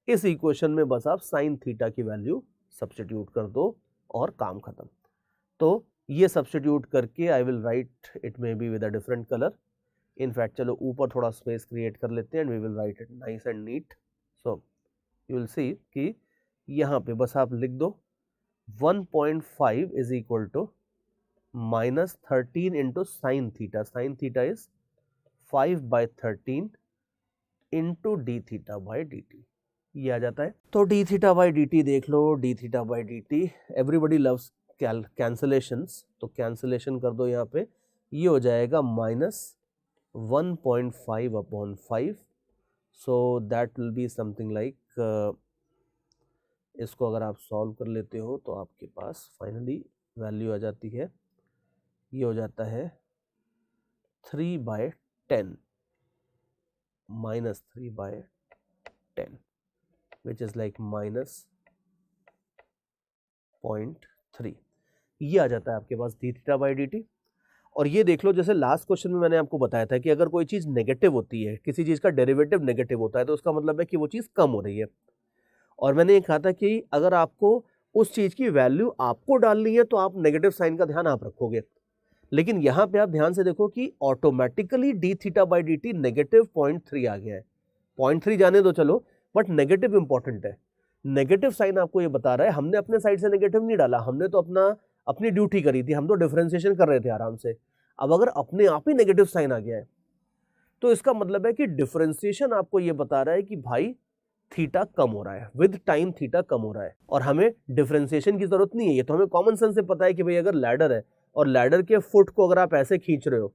इस इक्वेशन में बस आप साइन थीटा की वैल्यू सब्स्टिट्यूट कर दो और काम खत्म। तो ये सब्स्टिट्यूट करके I will write it maybe with a different colour. In fact चलो ऊपर थोड़ा स्पेस क्रिएट कर लेते हैं and we will write it nice and neat. So you will see कि यहाँ पे बस आप लिख दो 1.5 इज इक्वल टू minus 13 into sine theta. Sine theta is 5/13 into d theta by D t, ये आ जाता है। तो d theta by D t देख लो, d theta by D t, everybody loves cancellations, तो कैंसलेशन कर दो यहाँ पे। ये हो जाएगा minus 1.5 upon 5, so that will be something like इसको अगर आप सॉल्व कर लेते हो तो आपके पास फाइनली वैल्यू आ जाती है, ये हो जाता है 3/10 minus 3/10 which is like -0.3, ये आ जाता है आपके पास d थीटा बाई dt। और ये देख लो, जैसे लास्ट क्वेश्चन में मैंने आपको बताया था कि अगर कोई चीज नेगेटिव होती है, किसी चीज का डेरिवेटिव नेगेटिव होता है, तो उसका मतलब है कि वो चीज कम हो रही है। और मैंने ये कहा था कि अगर आपको उस चीज की वैल्यू आपको डालनी है तो आप नेगेटिव साइन का ध्यान आप रखोगे, लेकिन यहां पे आप ध्यान से देखो कि automatically D theta by D T negative 0.3 आ गया है। 0.3 जाने दो चलो, बट नेगेटिव इंपॉर्टेंट है। नेगेटिव साइन आपको ये बता रहा है हमने अपने साइड से नेगेटिव नहीं डाला, हमने तो अपनी ड्यूटी करी थी, हम तो डिफरेंशिएशन कर रहे थे आराम से। अब अगर अपने आप ही नेगेटिव साइन आ गया है तो इसका मतलब है कि डिफरेंशिएशन आपको ये बता रहा है कि भाई थीटा कम हो रहा है, विद टाइम थीटा कम हो रहा है। और हमें डिफरेंशिएशन की जरूरत नहीं है, ये तो हमें कॉमन सेंस से पता है कि भाई अगर लैडर है और लैडर के फुट को अगर आप ऐसे खींच रहे हो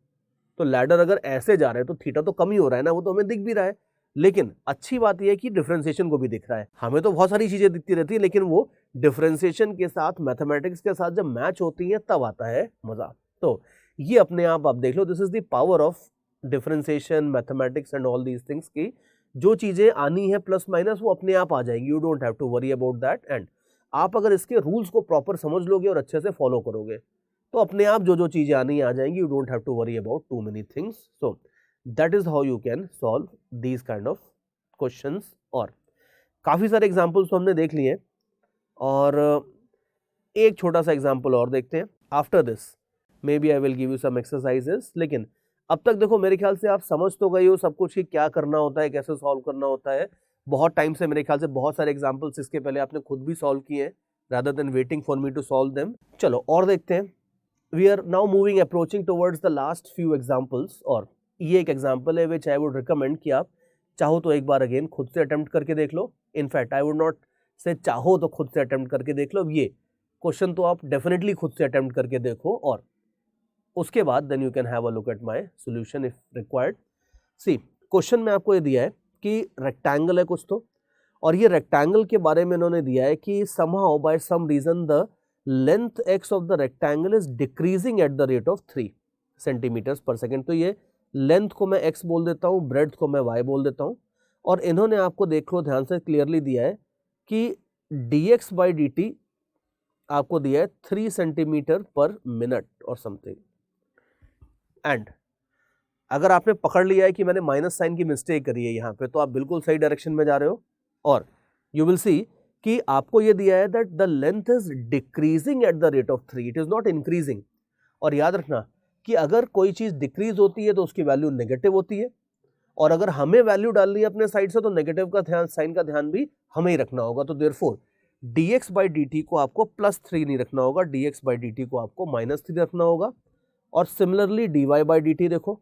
तो लैडर अगर ऐसे जा रहे हैं तो थीटा तो कम ही हो रहा है ना, वो तो हमें दिख भी रहा है। लेकिन अच्छी बात यह है कि डिफरेंशिएशन को भी दिख रहा है। हमें तो बहुत सारी चीजें दिखती रहती है, लेकिन वो डिफरेंशिएशन के साथ, मैथमेटिक्स के साथ जब मैच होती है तब आता है मजा। तो ये अपने आप देख लो, this is the power of differentiation, mathematics and all these things की जो चीजें आनी है प्लस माइनस वो अपने आप आ जाएंगी, you don't have to worry about that. And आप अगर इसके रूल्स को प्रॉपर समझ लोगे और अच्छे से फॉलो करोगे तो अपने आप जो जो चीजें आनी आ जाएंगी, you don't have to worry about too many things. So that is how you can solve these kind of questions. और काफी सारे एग्जांपल्स तो हमने देख लिए, और एक छोटा सा एग्जांपल और देखते हैं। After this maybe I will give you some exercises, लेकिन अब तक देखो मेरे ख्याल से आप समझ तो गए हो सब कुछ कि क्या करना होता है, कैसे सॉल्व करना होता है। बहुत टाइम से मेरे ख्याल से बहुत सारे एग्जांपल्स इसके पहले आपने खुद भी सॉल्व किए हैं, rather than waiting for me to solve them। चलो और देखते हैं। We are now moving approaching towards the last few examples, और ये एक एग्जाम्पल है which I would recommend कि आप चाहो तो एक बार अगेन खुद से अटेम्प्ट करके देख लो। इनफैक्ट आई वुड नॉट से चाहो तो खुद से अटेम्प्ट करके देख लो, ये क्वेश्चन तो आप डेफिनेटली खुद से अटेम्प्ट करके देखो, और उसके बाद then you can have a look at my solution if required. See, question में आपको ये दिया है कि रेक्टेंगल है कुछ तो, और ये रेक्टेंगल के बारे में इन्होंने दिया है कि somehow by some reason the length x of the rectangle is decreasing at the rate of 3 centimeters per second। तो ये लेंथ को मैं x बोल देता हूँ, ब्रेड्थ को मैं y बोल देता हूँ, और इन्होंने आपको देखो ध्यान से क्लियरली दिया है कि dx by dt आपको दिया है 3 सेंटीमीटर पर मिनट और समथिंग। एंड अगर आपने पकड़ लिया है कि मैंने माइनस साइन की मिस्टेक करी है यहाँ पे, तो आप बिल्कुल सही डायरेक्शन में जा रहे हो। और यू विल सी कि आपको ये दिया है that the length is decreasing at the rate of 3, it is not increasing. और याद रखना कि अगर कोई चीज डिक्रीज होती है तो उसकी वैल्यू नेगेटिव होती है, और अगर हमें वैल्यू डालनी है अपने साइड से तो नेगेटिव का ध्यान, साइन का ध्यान भी हमें ही रखना होगा। तो देयरफॉर dx by dt को आपको +3 नहीं रखना होगा, dx by dt को आपको -3 रखना होगा। और सिमिलरली dy by dt देखो,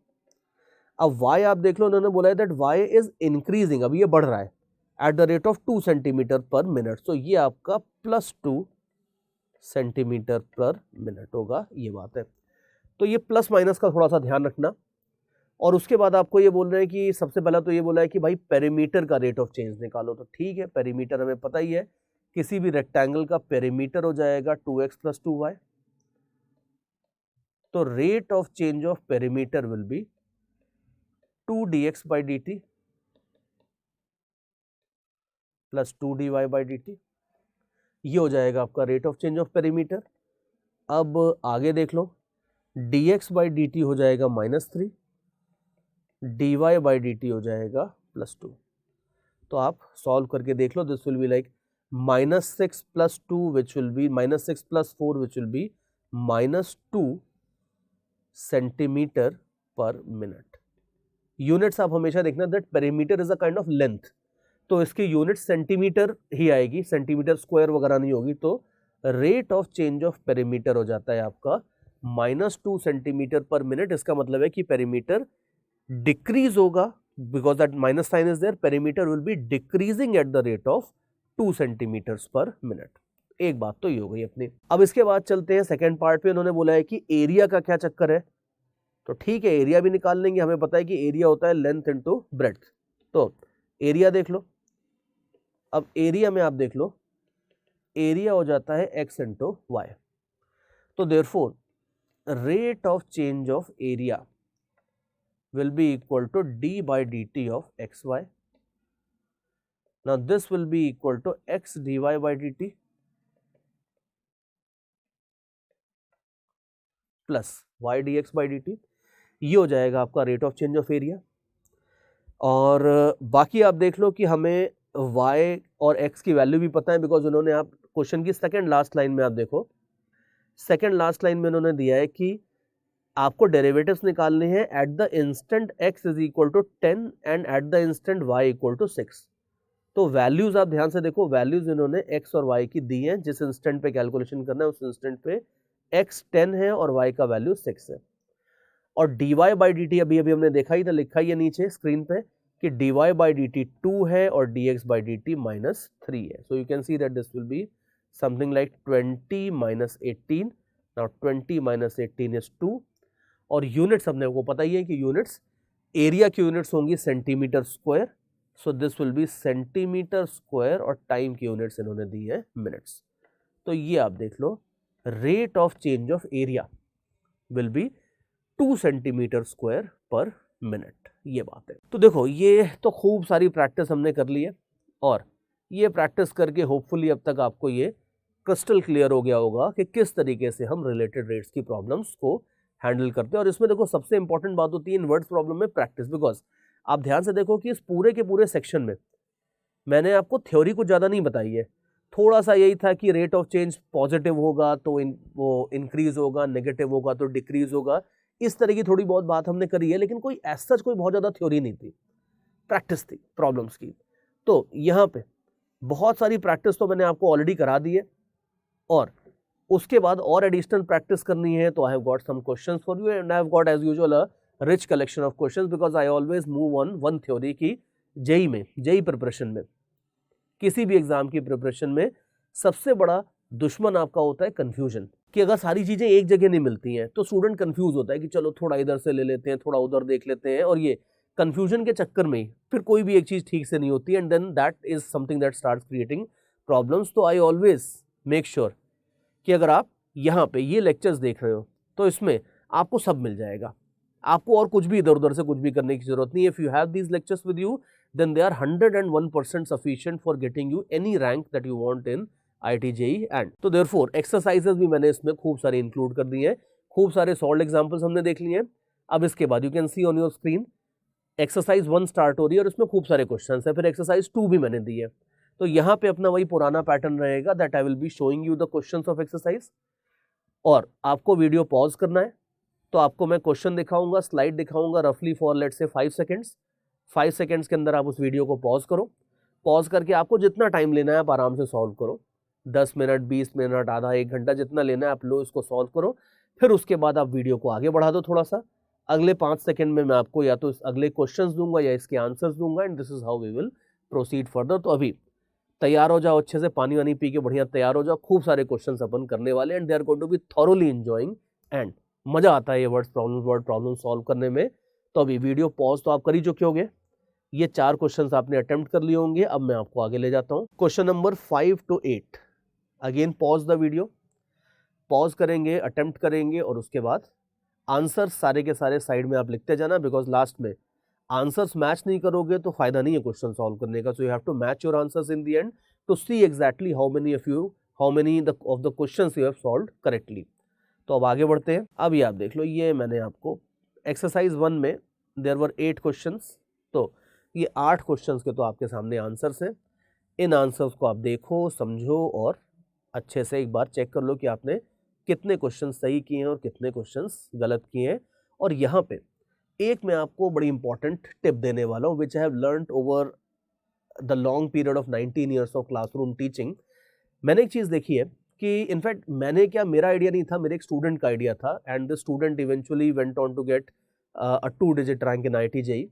अब y आप देख लो, उन्होंने बोला है दैट y इज इंक्रीजिंग, अब ये बढ़ रहा है eight the rate of 2 centimetre per minute. तो ये आपका +2 सेंटीमीटर पर मिनट होगा, ये बात है। तो ये प्लस माइनस का थोड़ा सा ध्यान रखना। और उसके बाद आपको ये बोल रहे हैं कि सबसे पहला तो ये बोला है कि भाई पेरीमीटर का रेट ऑफ चेंज निकालो। तो ठीक है, पेरीमीटर हमें पता ही है, किसी भी रेक्टेंगल का पेरीमीटर हो जाएगा 2x + 2y। तो rate of change of perimeter will be 2 dx by dt plus 2 dy by dt, ये हो जाएगा आपका rate of change of perimeter. अब आगे देख लो, dx by dt हो जाएगा -3, dy by dt हो जाएगा +2। तो आप सॉल्व करके देख लो, this will be like -6 + 2 which will be -6 + 4 which will be -2 centimetre per minute. Units आप हमेशा देखना that perimeter is a kind of length, तो इसकी यूनिट सेंटीमीटर ही आएगी, सेंटीमीटर स्क्वायर वगैरह नहीं होगी। तो rate of change of perimeter हो जाता है आपका -2 सेंटीमीटर पर मिनट। इसका मतलब है कि पेरीमीटर डिक्रीज होगा, because that minus sign is there, perimeter will be decreasing at the rate of 2 centimeters per minute. एक बात तो ये हो गई अपनी। अब इसके बाद चलते हैं सेकेंड पार्ट पे। उन्होंने बोला है कि एरिया का क्या चक्कर है। तो ठीक है, एरिया भी निकाल लेंगे, हमें पता है कि एरिया होता है लेंथ इनटू ब्रेड्थ। तो एरिया देख लो, अब एरिया में आप देख लो, एरिया हो जाता है x इंटू वाई। तो therefore rate of change of area will be equal to d by dt of xy. Now this will be equal to x dy by dt plus y dx by dt। ये हो जाएगा आपका rate of change of area. और बाकी आप देख लो कि हमें y और x की वैल्यू भी पता है, बिकॉज उन्होंने, आप क्वेश्चन की सेकेंड लास्ट लाइन में आप देखो, सेकेंड लास्ट लाइन में उन्होंने दिया है कि आपको डेरिवेटिव्स निकालने हैं at the instant x is equal to 10 and at the instant y equal to 6। तो वैल्यूज आप ध्यान से देखो, वैल्यूज इन्होंने x और y की दी हैं, जिस इंस्टेंट पे कैलकुलेशन करना है उस इंस्टेंट पे x 10 है और y का वैल्यू 6 है। और dy बाई dt अभी अभी हमने देखा ही था, लिखा ही है नीचे स्क्रीन पे कि dy बाई dt 2 है और dx बाई dt माइनस 3 है। So you can see that this will be something like 20 minus 18। Now 20 minus 18 is 2। और यूनिट्स हमने को पता ही है कि यूनिट्स, एरिया की यूनिट्स होंगी centimetre square. So this will be centimetre square और टाइम की यूनिट्स इन्होंने दी है मिनट्स। तो ये आप देख लो, rate of change of area will be 2 centimetre square per minute. ये बात है। तो देखो, ये तो खूब सारी प्रैक्टिस हमने कर ली है और ये प्रैक्टिस करके होपफुली अब तक आपको ये क्रिस्टल क्लियर हो गया होगा कि किस तरीके से हम रिलेटेड रेट्स की प्रॉब्लम्स को हैंडल करते हैं। और इसमें देखो सबसे इंपॉर्टेंट बात होती है इनवर्स प्रॉब्लम में प्रैक्टिस, बिकॉज आप ध्यान से देखो कि इस पूरे के पूरे सेक्शन में मैंने आपको थ्योरी कुछ ज़्यादा नहीं बताई है। थोड़ा सा यही था कि रेट ऑफ चेंज पॉजिटिव होगा तो वो इंक्रीज होगा, नेगेटिव होगा तो डिक्रीज होगा, इस तरह की थोड़ी बहुत बात हमने करी है, लेकिन कोई ऐसा कोई बहुत ज़्यादा थ्योरी नहीं थी, प्रैक्टिस थी प्रॉब्लम्स की। तो यहाँ पे बहुत सारी प्रैक्टिस तो मैंने आपको ऑलरेडी करा दी है और उसके बाद और एडिशनल प्रैक्टिस करनी है। तो I have got some questions for you and I have got as usual a rich collection of questions, because I always move on one theory की। जेई में, जेई प्रिपरेशन में, किसी भी एग्जाम की preparation में सबसे बड़ा दुश्मन आपका होता है कंफ्यूजन, कि अगर सारी चीजें एक जगह नहीं मिलती हैं तो स्टूडेंट कंफ्यूज होता है कि चलो थोड़ा इधर से ले लेते हैं, थोड़ा उधर देख लेते हैं, और ये कंफ्यूजन के चक्कर में फिर कोई भी एक चीज ठीक से नहीं होती, and then that is something that starts creating problems. तो आई ऑलवेज मेक श्योर कि अगर आप यहाँ पे ये लेक्चर्स देख रहे हो तो इसमें आपको सब मिल जाएगा, आपको और कुछ भी इधर उधर से कुछ भी करने की जरूरत नहीं है। If you have these lectures with you then they are 101% sufficient for getting you any rank that you want in IIT JEE and. तो देयरफॉर एक्सरसाइजेस भी मैंने इसमें खूब सारे इंक्लूड कर दिए हैं, खूब सारे सॉल्व एग्जांपल्स हमने देख लिए हैं। अब इसके बाद you can C on your screen exercise 1 start हो रही है और इसमें खूब सारे क्वेश्चन है, फिर एक्सरसाइज 2 भी मैंने दी है। तो यहाँ पे अपना वही पुराना पैटर्न रहेगा that I will be showing you the questions of exercise, और आपको वीडियो पॉज करना है। तो आपको मैं क्वेश्चन दिखाऊंगा, स्लाइड दिखाऊंगा रफली for let's say 5 seconds. 5 seconds के अंदर आप उस वीडियो को पॉज करो, पॉज करके आपको जितना टाइम लेना है आप आराम से सॉल्व करो, 10 मिनट 20 मिनट आधा 1 घंटा जितना लेना है आप लो, इसको सॉल्व करो। फिर उसके बाद आप वीडियो को आगे बढ़ा दो थोड़ा सा। अगले 5 सेकेंड में मैं आपको या तो अगले क्वेश्चंस दूंगा या इसके आंसर्स दूंगा, and this is how we will proceed further. तो अभी तैयार हो जाओ, अच्छे से पानी वानी पी के बढ़िया तैयार हो जाओ, खूब सारे क्वेश्चंस अपन करने वाले and they are going to be thoroughly enjoying, and मजा आता है ये वर्ड प्रॉब्लम सॉल्व करने में। तो अभी वीडियो पॉज तो आप कर ही चुके होंगे, ये 4 क्वेश्चंस आपने अटेम्प्ट कर लिए होंगे। अब मैं आपको आगे ले जाता हूँ question number 5 to 8। Again pause the video, pause करेंगे, अटेम्प्ट करेंगे और उसके बाद आंसर सारे के सारे साइड में आप लिखते जाना, बिकॉज लास्ट में आंसर्स मैच नहीं करोगे तो फायदा नहीं है क्वेश्चन सॉल्व करने का। So you have to match your answers in the end to see exactly how many of the questions you have solved correctly. तो अब आगे बढ़ते हैं। अब ये आप देख लो, ये मैंने आपको एक्सरसाइज 1 में देयर वर 8 क्वेश्चंस, तो ये 8 क्वेश्चंस के तो आपके सामने आंसर्स हैं। इन आंसर्स को आप देखो, समझो और अच्छे से एक बार चेक कर लो कि आपने कितने क्वेश्चन सही किए हैं और कितने क्वेश्चंस गलत किए हैं। और यहाँ पे एक मैं आपको बड़ी इंपॉर्टेंट टिप देने वाला हूँ which I have learned over the long period of 19 years of classroom teaching. मैंने एक चीज़ देखी है कि इनफैक्ट मैंने क्या, मेरा आइडिया नहीं था, मेरे एक स्टूडेंट का आइडिया था, and the student eventually went on to get a 2-digit rank in IIT JEE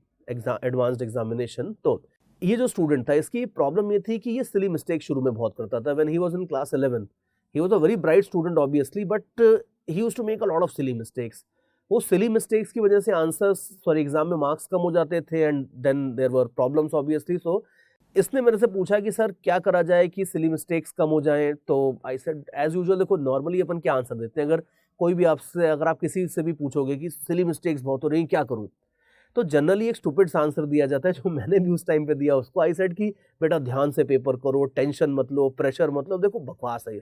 advanced examination. तो ये जो स्टूडेंट था, इसकी प्रॉब्लम ये थी कि ये सिली मिस्टेक शुरू में बहुत करता था। When he was in class 11 he was a very bright student obviously, but he used to make a lot of silly mistakes. वो सिली मिस्टेक्स की वजह से आंसर्स एग्जाम में मार्क्स कम हो जाते थे, and then there were problems obviously. So इसने मेरे से पूछा कि सर क्या करा जाए कि सिली मिस्टेक्स कम हो जाएं, तो आई सेड एज यूजुअल, देखो नॉर्मली अपन क्या आंसर देते हैं, अगर कोई भी आपसे, अगर आप किसी से भी पूछोगे कि सिली मिस्टेक्स बहुत हो रही, क्या करूं, तो जनरली एक स्टूपिड सा आंसर दिया जाता है, जो मैंने भी उस टाइम पे दिया उसको। आई सेड कि बेटा ध्यान से पेपर करो, टेंशन मत लो, प्रेशर मत लो। देखो बकवास है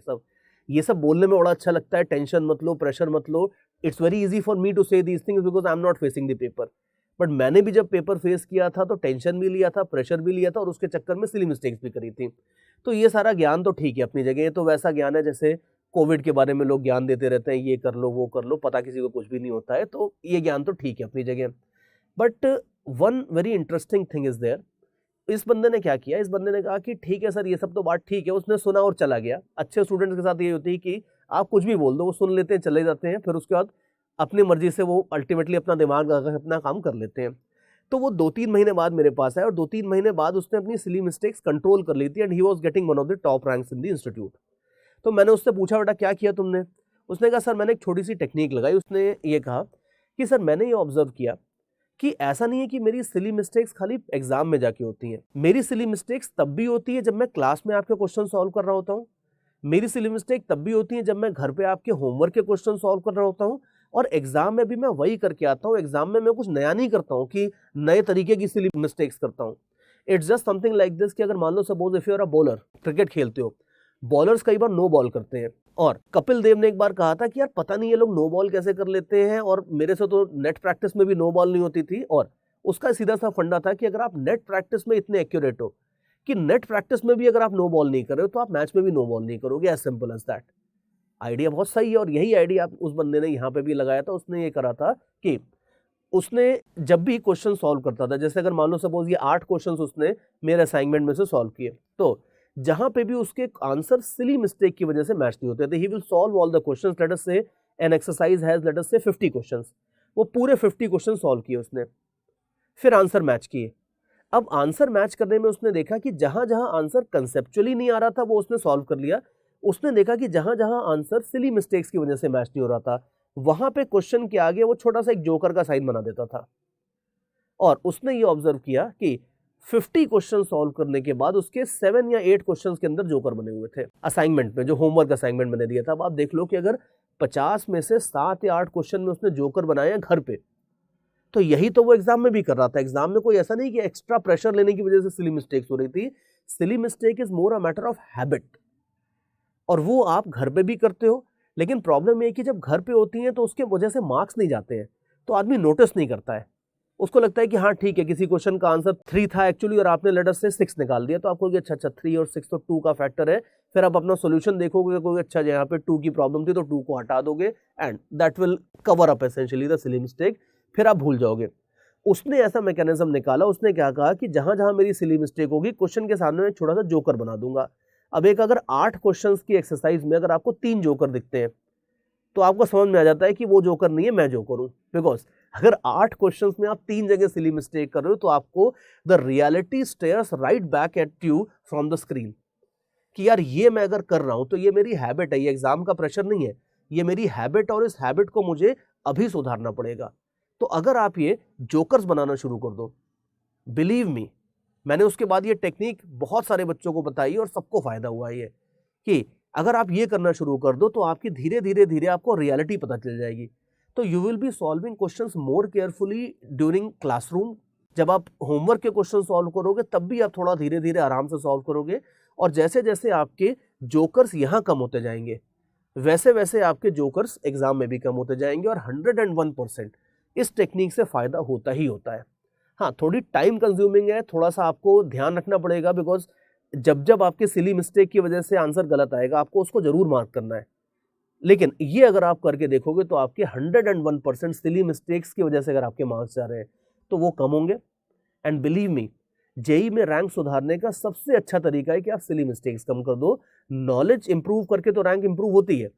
ये सब बोलने में बड़ा अच्छा लगता है, टेंशन मत लो, प्रेशर मत लो। It's very easy for me to say these things because I am not facing the paper, but मैंने भी जब पेपर फेस किया था तो टेंशन भी लिया था, प्रेशर भी लिया था, और उसके चक्कर में सिली मिस्टेक्स भी करी थी। तो ये सारा ज्ञान तो ठीक है अपनी जगह, ये तो वैसा ज्ञान है जैसे कोविड के बारे में लोग ज्ञान देते रहते हैं, ये कर लो वो कर लो, पता किसी को कुछ भी नहीं होता है, तो ये ज्ञान तो ठीक है अपनी जगह। But one very interesting thing is there. इस बंदे ने क्या किया, इस बंदे ने कहा कि ठीक है सर ये सब तो बात ठीक है, उसने सुना और चला गया। अच्छे स्टूडेंट्स के साथ ये होती है कि आप कुछ भी बोल दो, वो सुन लेते हैं, चले जाते हैं, फिर उसके बाद अपनी मर्जी से वो अल्टीमेटली अपना दिमाग लगा अपना काम कर लेते हैं। तो वो 2-3 महीने बाद मेरे पास आया, और 2-3 महीने बाद उसने अपनी सिली मिस्टेक्स कंट्रोल कर ली थी, and he was getting one of the top ranks in the institute. तो मैंने उससे पूछा बेटा क्या किया तुमने, उसने कहा सर मैंने एक छोटी सी टेक्निक लगाई। उसने ये कहा कि सर मैंने ये ऑब्जर्व किया कि ऐसा नहीं है कि मेरी सिली मिस्टेक्स खाली एग्जाम में जाके होती हैं, मेरी सिली मिस्टेक्स तब भी होती है जब मैं क्लास में आपके क्वेश्चन सॉल्व कर रहा होता हूँ, मेरी सिली मिस्टेक तब भी होती है जब मैं घर पे आपके होमवर्क के क्वेश्चन सॉल्व कर रहा होता हूँ, और एग्जाम में भी मैं वही करके आता हूँ। एग्जाम में मैं कुछ नया नहीं करता हूँ कि नए तरीके की सिली मिस्टेक्स करता हूँ। It's just something like this कि अगर मान लो suppose if you are a bowler, cricket खेलते हो, बॉलर्स कई बार नो बॉल करते हैं, और कपिल देव ने एक बार कहा था कि यार पता नहीं ये लोग नो बॉल कैसे कर लेते हैं, और मेरे से तो नेट प्रैक्टिस में भी नो बॉल नहीं होती थी। और उसका सीधा सा फंडा था कि अगर आप नेट प्रैक्टिस में इतने एक्यूरेट हो कि नेट प्रैक्टिस में भी अगर आप नो बॉल नहीं कर रहे हो तो आप मैच में भी नो बॉल नहीं करोगे, as simple as that. Idea बहुत सही है, और यही आइडिया उस बंदे ने यहाँ पे भी लगाया था। उसने ये करा था कि उसने जब भी क्वेश्चन सॉल्व करता था, जैसे अगर मान लो सपोज ये 8 क्वेश्चंस उसने मेरे असाइनमेंट में से सॉल्व किए, तो जहां पे भी उसके आंसर सिली मिस्टेक की वजह से मैच नहीं होते थे, he will solve all the questions. Let us say an exercise has let us say 50 questions, वो पूरे 50 क्वेश्चन सॉल्व किए उसने, फिर आंसर मैच किए। अब आंसर मैच करने में उसने देखा कि जहां जहां आंसर कंसेप्चुअली नहीं आ रहा था वो उसने सॉल्व कर लिया। उसने देखा कि जहां जहां आंसर सिली मिस्टेक्स की वजह से मैच नहीं हो रहा था, वहां पे क्वेश्चन के आगे वो छोटा सा एक जोकर का साइन बना देता था। और उसने ये ऑब्जर्व किया कि 50 क्वेश्चन सॉल्व करने के बाद उसके 7 या 8 क्वेश्चंस के अंदर जोकर बने हुए थे असाइनमेंट में, जो होमवर्क असाइनमेंट मैंने दिया था। अब आप देख लो कि अगर 50 में से 7 या 8 क्वेश्चन में उसने जोकर बनाया घर पे, तो यही तो वो एग्जाम में भी कर रहा था। एग्जाम में कोई ऐसा नहीं कि एक्स्ट्रा प्रेशर लेने की वजह से सिली मिस्टेक्स हो रही थी। Silly mistake is more a matter of habit, और वो आप घर पे भी करते हो। लेकिन प्रॉब्लम ये है कि जब घर पे होती हैं तो उसके वजह से मार्क्स नहीं जाते हैं, तो आदमी नोटिस नहीं करता है। उसको लगता है कि हाँ ठीक है, किसी क्वेश्चन का आंसर 3 था एक्चुअली और आपने लेटर से 6 निकाल दिया, तो आपको अच्छा 3 और 6 तो 2 का फैक्टर है। फिर आप अपना सोल्यूशन देखोगे, कोई अच्छा यहाँ पे 2 की प्रॉब्लम थी तो 2 को हटा दोगे, and that will cover up essentially the silly mistake, फिर आप भूल जाओगे। उसने ऐसा मैकेनिज्म निकाला। उसने क्या कहा कि जहां जहां मेरी सिली मिस्टेक होगी, क्वेश्चन के सामने मैं छोटा सा जोकर बना दूंगा। अब एक अगर 8 क्वेश्चंस की एक्सरसाइज में अगर आपको 3 जोकर दिखते हैं, तो आपको समझ में आ जाता है कि वो जोकर नहीं है, मैं जोकर हूं। बिकॉज अगर 8 क्वेश्चंस में आप 3 जगह सिली मिस्टेक कर रहे हो, तो आपको the reality stairs right back at you from the screen कि यार ये मैं अगर कर रहा हूं तो ये मेरी हैबिट है, ये एग्जाम का प्रेशर नहीं है, ये मेरी हैबिट, और इस हैबिट को मुझे अभी सुधारना पड़ेगा। तो अगर आप ये जोकर्स बनाना शुरू कर दो, बिलीव मी, मैंने उसके बाद ये टेक्निक बहुत सारे बच्चों को बताई और सबको फायदा हुआ ये, कि अगर आप ये करना शुरू कर दो तो आपकी धीरे धीरे धीरे आपको रियलिटी पता चल जाएगी। तो you will be solving questions more carefully during classroom. जब आप होमवर्क के क्वेश्चन सॉल्व करोगे तब भी आप थोड़ा धीरे धीरे आराम से सॉल्व करोगे, और जैसे जैसे आपके जोकर्स यहाँ कम होते जाएंगे, वैसे वैसे आपके जोकर्स एग्जाम में भी कम होते जाएंगे, और 101% इस टेक्निक से फायदा होता ही होता है। हाँ, थोड़ी टाइम कंज्यूमिंग है, थोड़ा सा आपको ध्यान रखना पड़ेगा, बिकॉज जब जब आपके सिली मिस्टेक की वजह से आंसर गलत आएगा, आपको उसको जरूर मार्क करना है। लेकिन ये अगर आप करके देखोगे तो आपके 101% सिली मिस्टेक्स की वजह से अगर आपके मार्क्स जा रहे हैं तो वो कम होंगे। एंड बिलीव मी, जेई में रैंक सुधारने का सबसे अच्छा तरीका है कि आप सिली मिस्टेक्स कम कर दो। नॉलेज इंप्रूव करके तो रैंक इंप्रूव होती है,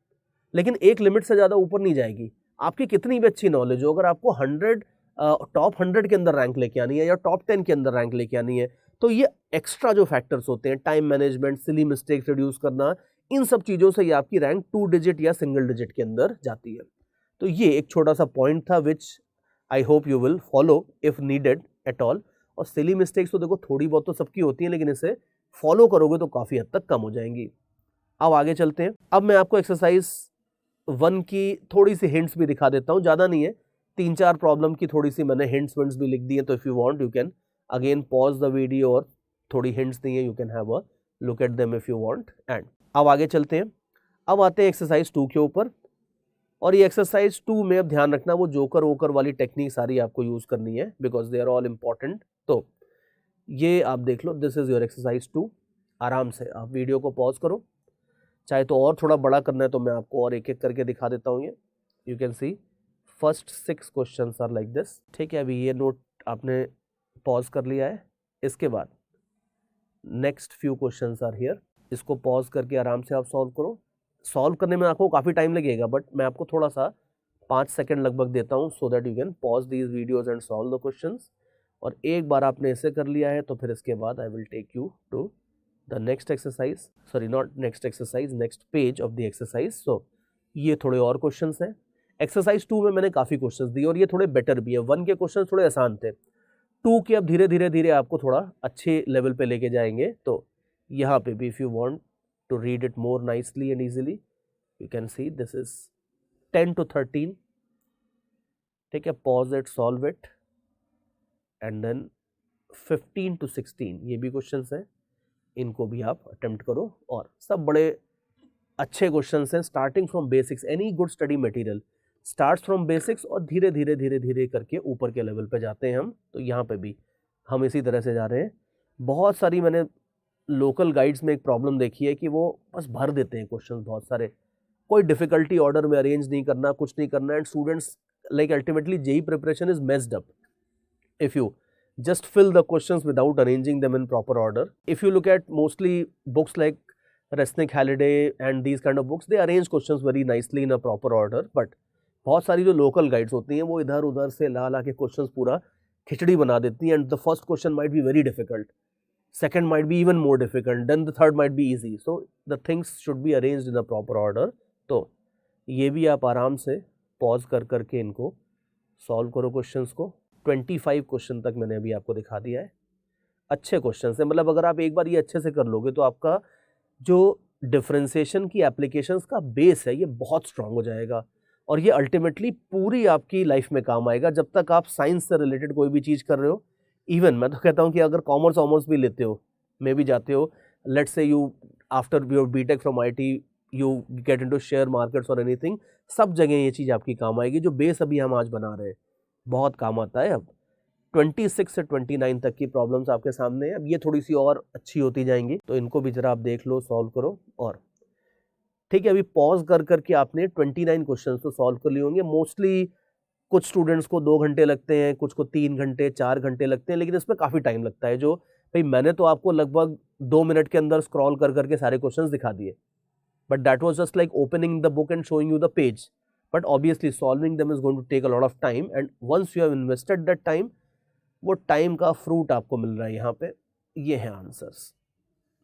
लेकिन एक लिमिट से ज्यादा ऊपर नहीं जाएगी। आपकी कितनी भी अच्छी नॉलेज हो, अगर आपको 100 टॉप 100 के अंदर रैंक लेके आनी है या टॉप 10 के अंदर रैंक लेके आनी है, तो ये एक्स्ट्रा जो फैक्टर्स होते हैं, time management, silly mistakes reduce करना, इन सब चीजों से ये आपकी रैंक 2 डिजिट या सिंगल डिजिट के अंदर जाती है। तो ये एक छोटा सा पॉइंट था which I hope you will follow if needed at all. और सिली मिस्टेक्स तो देखो थोड़ी बहुत तो सबकी होती हैं, लेकिन इसे फॉलो करोगे तो काफ़ी हद तक कम हो जाएंगी। अब आगे चलते हैं। अब मैं आपको एक्सरसाइज 1 की थोड़ी सी हिंट्स भी दिखा देता हूँ, ज़्यादा नहीं है, 3-4 प्रॉब्लम की थोड़ी सी मैंने हिंट्स विंट्स भी लिख दी हैं, तो if you want you can again pause the video और थोड़ी हिंट्स दी हैं, you can have a look at them if you want. And अब आगे चलते हैं। अब आते हैं एक्सरसाइज 2 के ऊपर, और ये एक्सरसाइज 2 में अब ध्यान रखना वो जोकर वोकर वाली टेक्निक सारी आपको यूज़ करनी है, because they are all important. तो ये आप देख लो, दिस इज़ योर एक्सरसाइज 2। आराम से आप वीडियो को पॉज करो, चाहे तो और थोड़ा बड़ा करना है तो मैं आपको और एक एक करके दिखा देता हूँ। ये you can see first 6 questions are like this. ठीक है, अभी ये नोट आपने पॉज कर लिया है। इसके बाद next few questions are here, इसको पॉज करके आराम से आप सॉल्व करो। सॉल्व करने में आपको काफ़ी टाइम लगेगा, बट मैं आपको थोड़ा सा 5 सेकंड लगभग देता हूँ, so that you can pause these videos and solve the questions. और एक बार आपने इसे कर लिया है तो फिर इसके बाद I will take you to the next exercise, sorry not next exercise, next page of the exercise. So ये थोड़े और क्वेश्चंस हैं। एक्सरसाइज 2 में मैंने काफ़ी क्वेश्चंस दिए और ये थोड़े बेटर भी है। 1 के क्वेश्चंस थोड़े आसान थे, 2 के अब धीरे धीरे धीरे आपको थोड़ा अच्छे लेवल पे लेके जाएंगे। तो यहाँ पे भी if you want to read it more nicely and easily, you can see this is 10 to 13. ठीक है, pause it, solve it, and then 15 to 16 ये भी क्वेश्चंस हैं, इनको भी आप अटेम्प्ट करो। और सब बड़े अच्छे क्वेश्चंस हैं, starting from basics. Any good study material starts from basics और धीरे धीरे धीरे धीरे करके ऊपर के लेवल पे जाते हैं हम। तो यहाँ पे भी हम इसी तरह से जा रहे हैं। बहुत सारी मैंने लोकल गाइड्स में एक प्रॉब्लम देखी है कि वो बस भर देते हैं क्वेश्चंस बहुत सारे, कोई डिफिकल्टी ऑर्डर में अरेंज नहीं करना, कुछ नहीं करना, and students like ultimately JEE preparation is messed up if you just fill the questions without arranging them in proper order. If you look at mostly books like Resnick, Halliday and these kind of books, they arrange questions very nicely in a proper order, but बहुत सारी जो local guides होती हैं वो इधर उधर से ला ला के क्वेश्चंस पूरा खिचड़ी बना देती हैं, and the first question might be very difficult, second might be even more difficult, then the third might be easy. So the things should be arranged in a proper order. तो ये भी आप आराम से पॉज कर करके इनको solve करो क्वेश्चंस को। 25 क्वेश्चन तक मैंने अभी आपको दिखा दिया है। अच्छे क्वेश्चन है, मतलब अगर आप एक बार ये अच्छे से कर लोगे तो आपका जो डिफरेंशिएशन की एप्लीकेशंस का बेस है ये बहुत स्ट्रांग हो जाएगा, और ये अल्टीमेटली पूरी आपकी लाइफ में काम आएगा। जब तक आप साइंस से रिलेटेड कोई भी चीज़ कर रहे हो, इवन मैं तो कहता हूँ कि अगर कॉमर्स भी लेते हो, में भी जाते हो, let's say you after your BTech from IT you get into share markets और एनीथिंग, सब जगह ये चीज़ आपकी काम आएगी। जो बेस अभी हम आज बना रहे हैं बहुत काम आता है। अब 26 से 29 तक की प्रॉब्लम्स आपके सामने है। अब ये थोड़ी सी और अच्छी होती जाएंगी, तो इनको भी जरा आप देख लो, सॉल्व करो। और ठीक है, अभी पॉज कर करके आपने 29 क्वेश्चन तो सॉल्व कर लिए होंगे। मोस्टली कुछ स्टूडेंट्स को 2 घंटे लगते हैं, कुछ को 3 घंटे 4 घंटे लगते हैं, लेकिन इसमें काफ़ी टाइम लगता है। जो भाई मैंने तो आपको लगभग 2 मिनट के अंदर स्क्रॉल कर करके सारे क्वेश्चंस दिखा दिए, but that was just like opening the book and showing you the page, but obviously solving them is going to take a lot of time, and once you have invested that time, वो time का fruit आपको मिल रहा है यहाँ पे। ये है answers.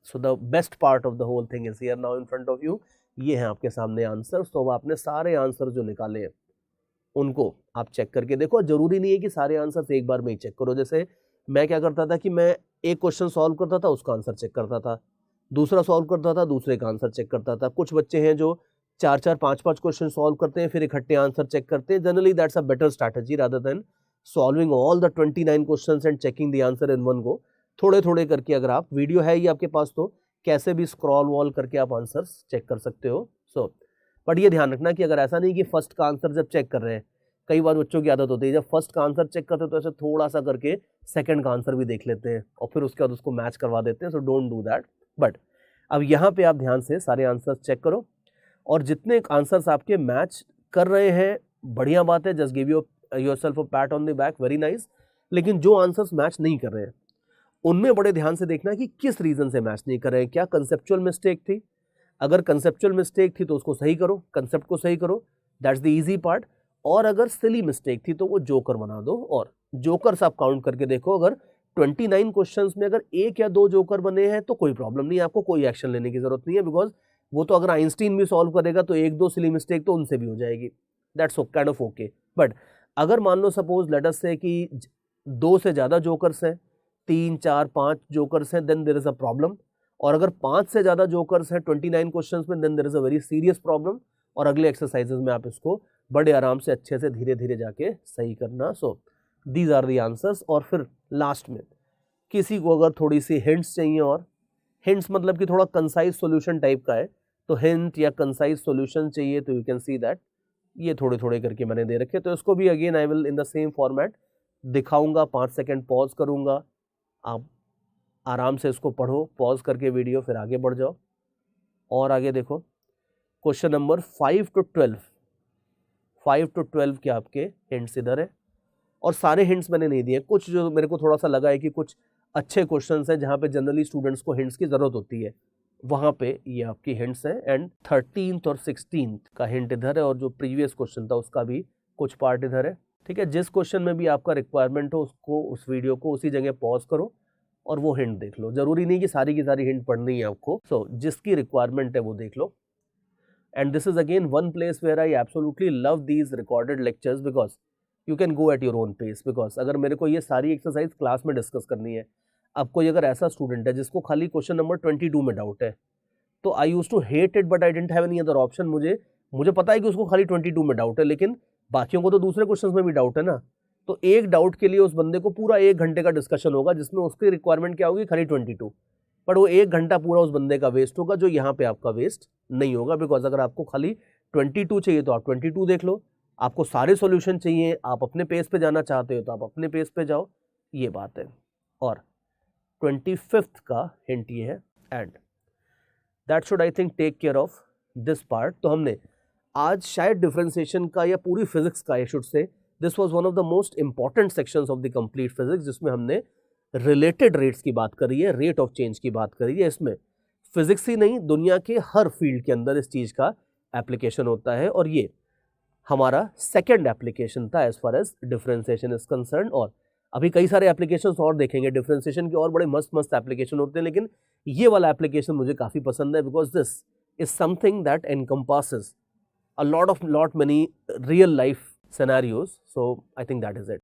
So the best part of the whole thing is here now in front of you. ये है आपके सामने आंसर्स। तो अब आपने सारे आंसर जो निकाले हैं उनको आप चेक करके देखो। जरूरी नहीं है कि सारे आंसर एक बार में ही चेक करो। जैसे मैं क्या करता था कि मैं एक क्वेश्चन सॉल्व करता था, उसका आंसर चेक करता था, दूसरा सॉल्व करता था, दूसरे का आंसर चेक करता था। कुछ बच्चे हैं जो 4-4, 5-5 क्वेश्चन सॉल्व करते हैं, फिर इकट्ठे आंसर चेक करते हैं। Generally that's a better strategy rather than solving all the 29 questions and checking the answer in one go. थोड़े थोड़े करके, अगर आप वीडियो है ये आपके पास तो कैसे भी स्क्रॉल वॉल करके आप आंसर्स चेक कर सकते हो। सो बट ये ध्यान रखना कि अगर ऐसा नहीं कि फर्स्ट का आंसर जब चेक कर रहे हैं, कई बार बच्चों की आदत होती है जब फर्स्ट का आंसर चेक करते हैं तो ऐसे थोड़ा सा करके सेकंड का आंसर भी देख लेते हैं और फिर उसके बाद उसको मैच करवा देते हैं। So don't do that. But अब यहाँ पे आप ध्यान से सारे आंसर्स चेक करो, और जितने आंसर्स आपके मैच कर रहे हैं बढ़िया बात है, just give yourself a PAT on the back, very nice. लेकिन जो आंसर्स मैच नहीं कर रहे हैं उनमें बड़े ध्यान से देखना कि किस रीजन से मैच नहीं कर रहे हैं। क्या कंसेप्चुअल मिस्टेक थी? अगर कंसेप्चुअल मिस्टेक थी तो उसको सही करो, कंसेप्ट को सही करो, दैट्स द इजी पार्ट। और अगर सिली मिस्टेक थी तो वो जोकर बना दो, और जोकर्स आप काउंट करके देखो। अगर 29 क्वेश्चंस में अगर 1 या 2 जोकर बने हैं तो कोई प्रॉब्लम नहीं है, आपको कोई एक्शन लेने की जरूरत नहीं है, बिकॉज वो तो अगर आइंस्टीन भी सॉल्व करेगा तो 1-2 सिली मिस्टेक तो उनसे भी हो जाएगी, that's kind of okay. But अगर मान लो सपोज लेट अस से कि 2 से ज़्यादा जोकर्स हैं 3, 4, 5 जोकर्स हैं then there is a problem, और अगर 5 से ज़्यादा जोकर्स हैं 29 क्वेश्चंस में then there is a very serious problem, और अगले एक्सरसाइजेज में आप इसको बड़े आराम से अच्छे से धीरे धीरे जाके सही करना। So these are the answers. और फिर लास्ट में किसी को अगर थोड़ी सी हिंट्स चाहिए, और हिंट्स मतलब कि थोड़ा कंसाइज सॉल्यूशन टाइप का है, तो हिंट या कंसाइज सॉल्यूशन चाहिए तो यू कैन सी दैट ये थोड़े थोड़े करके मैंने दे रखे, तो इसको भी again I will in the same format दिखाऊंगा, 5 सेकेंड पॉज करूंगा, आप आराम से इसको पढ़ो, पॉज करके वीडियो, फिर आगे बढ़ जाओ। और आगे देखो क्वेश्चन नंबर 5 to 12, 5 to 12 के आपके हिंट्स इधर है, और सारे हिंट्स मैंने नहीं दिए, कुछ जो मेरे को थोड़ा सा लगा है कि कुछ अच्छे क्वेश्चंस हैं जहाँ पे जनरली स्टूडेंट्स को हिंट्स की ज़रूरत होती है, वहाँ पे ये आपकी हिंट्स हैं। एंड 13th और 16th का हिंट इधर है, और जो प्रीवियस क्वेश्चन था उसका भी कुछ पार्ट इधर है। ठीक है, जिस क्वेश्चन में भी आपका रिक्वायरमेंट हो उसको, उस वीडियो को उसी जगह पॉज करो और वो हिंट देख लो। जरूरी नहीं कि सारी की सारी हिंट पढ़नी है आपको, सो जिसकी रिक्वायरमेंट है वो देख लो। And this is again one place where I absolutely love these recorded lectures because you can go at your own pace. Because अगर मेरे को ये सारी एक्सरसाइज क्लास में डिस्कस करनी है, अब कोई अगर ऐसा स्टूडेंट है जिसको खाली क्वेश्चन नंबर 22 में डाउट है, तो I use to hate it but I didn't have any other option. मुझे पता है कि उसको खाली 22 में डाउट है, लेकिन बाकियों को तो दूसरे क्वेश्चंस में भी डाउट है ना, तो एक डाउट के लिए उस बंदे को पूरा 1 घंटे का डिस्कशन होगा जिसमें उसकी रिक्वायरमेंट क्या होगी, खाली 22, बट वो 1 घंटा पूरा उस बंदे का वेस्ट होगा, जो यहाँ पे आपका वेस्ट नहीं होगा। बिकॉज अगर आपको खाली 22 चाहिए तो आप 22 देख लो, आपको सारे सॉल्यूशन चाहिए, आप अपने पेस पे जाना चाहते हो तो आप अपने पेस पे जाओ, ये बात है। और 25th का हिंट ये है, and that should I think take care of this part. तो हमने आज शायद डिफरेंशिएशन का या पूरी फिजिक्स का, I should say this was one of the most important sections of the complete physics, जिसमें हमने रिलेटेड रेट्स की बात करी है, रेट ऑफ चेंज की बात करी है। इसमें फिजिक्स ही नहीं, दुनिया के हर फील्ड के अंदर इस चीज़ का एप्लीकेशन होता है, और ये हमारा सेकेंड एप्लीकेशन था as far as differentiation is concern. और अभी कई सारे एप्लीकेशंस और देखेंगे डिफरेंशिएशन के, और बड़े मस्त मस्त एप्लीकेशन होते हैं, लेकिन ये वाला एप्लीकेशन मुझे काफ़ी पसंद है because this is something that encompasses a lot many real life scenarios. So I think that is it.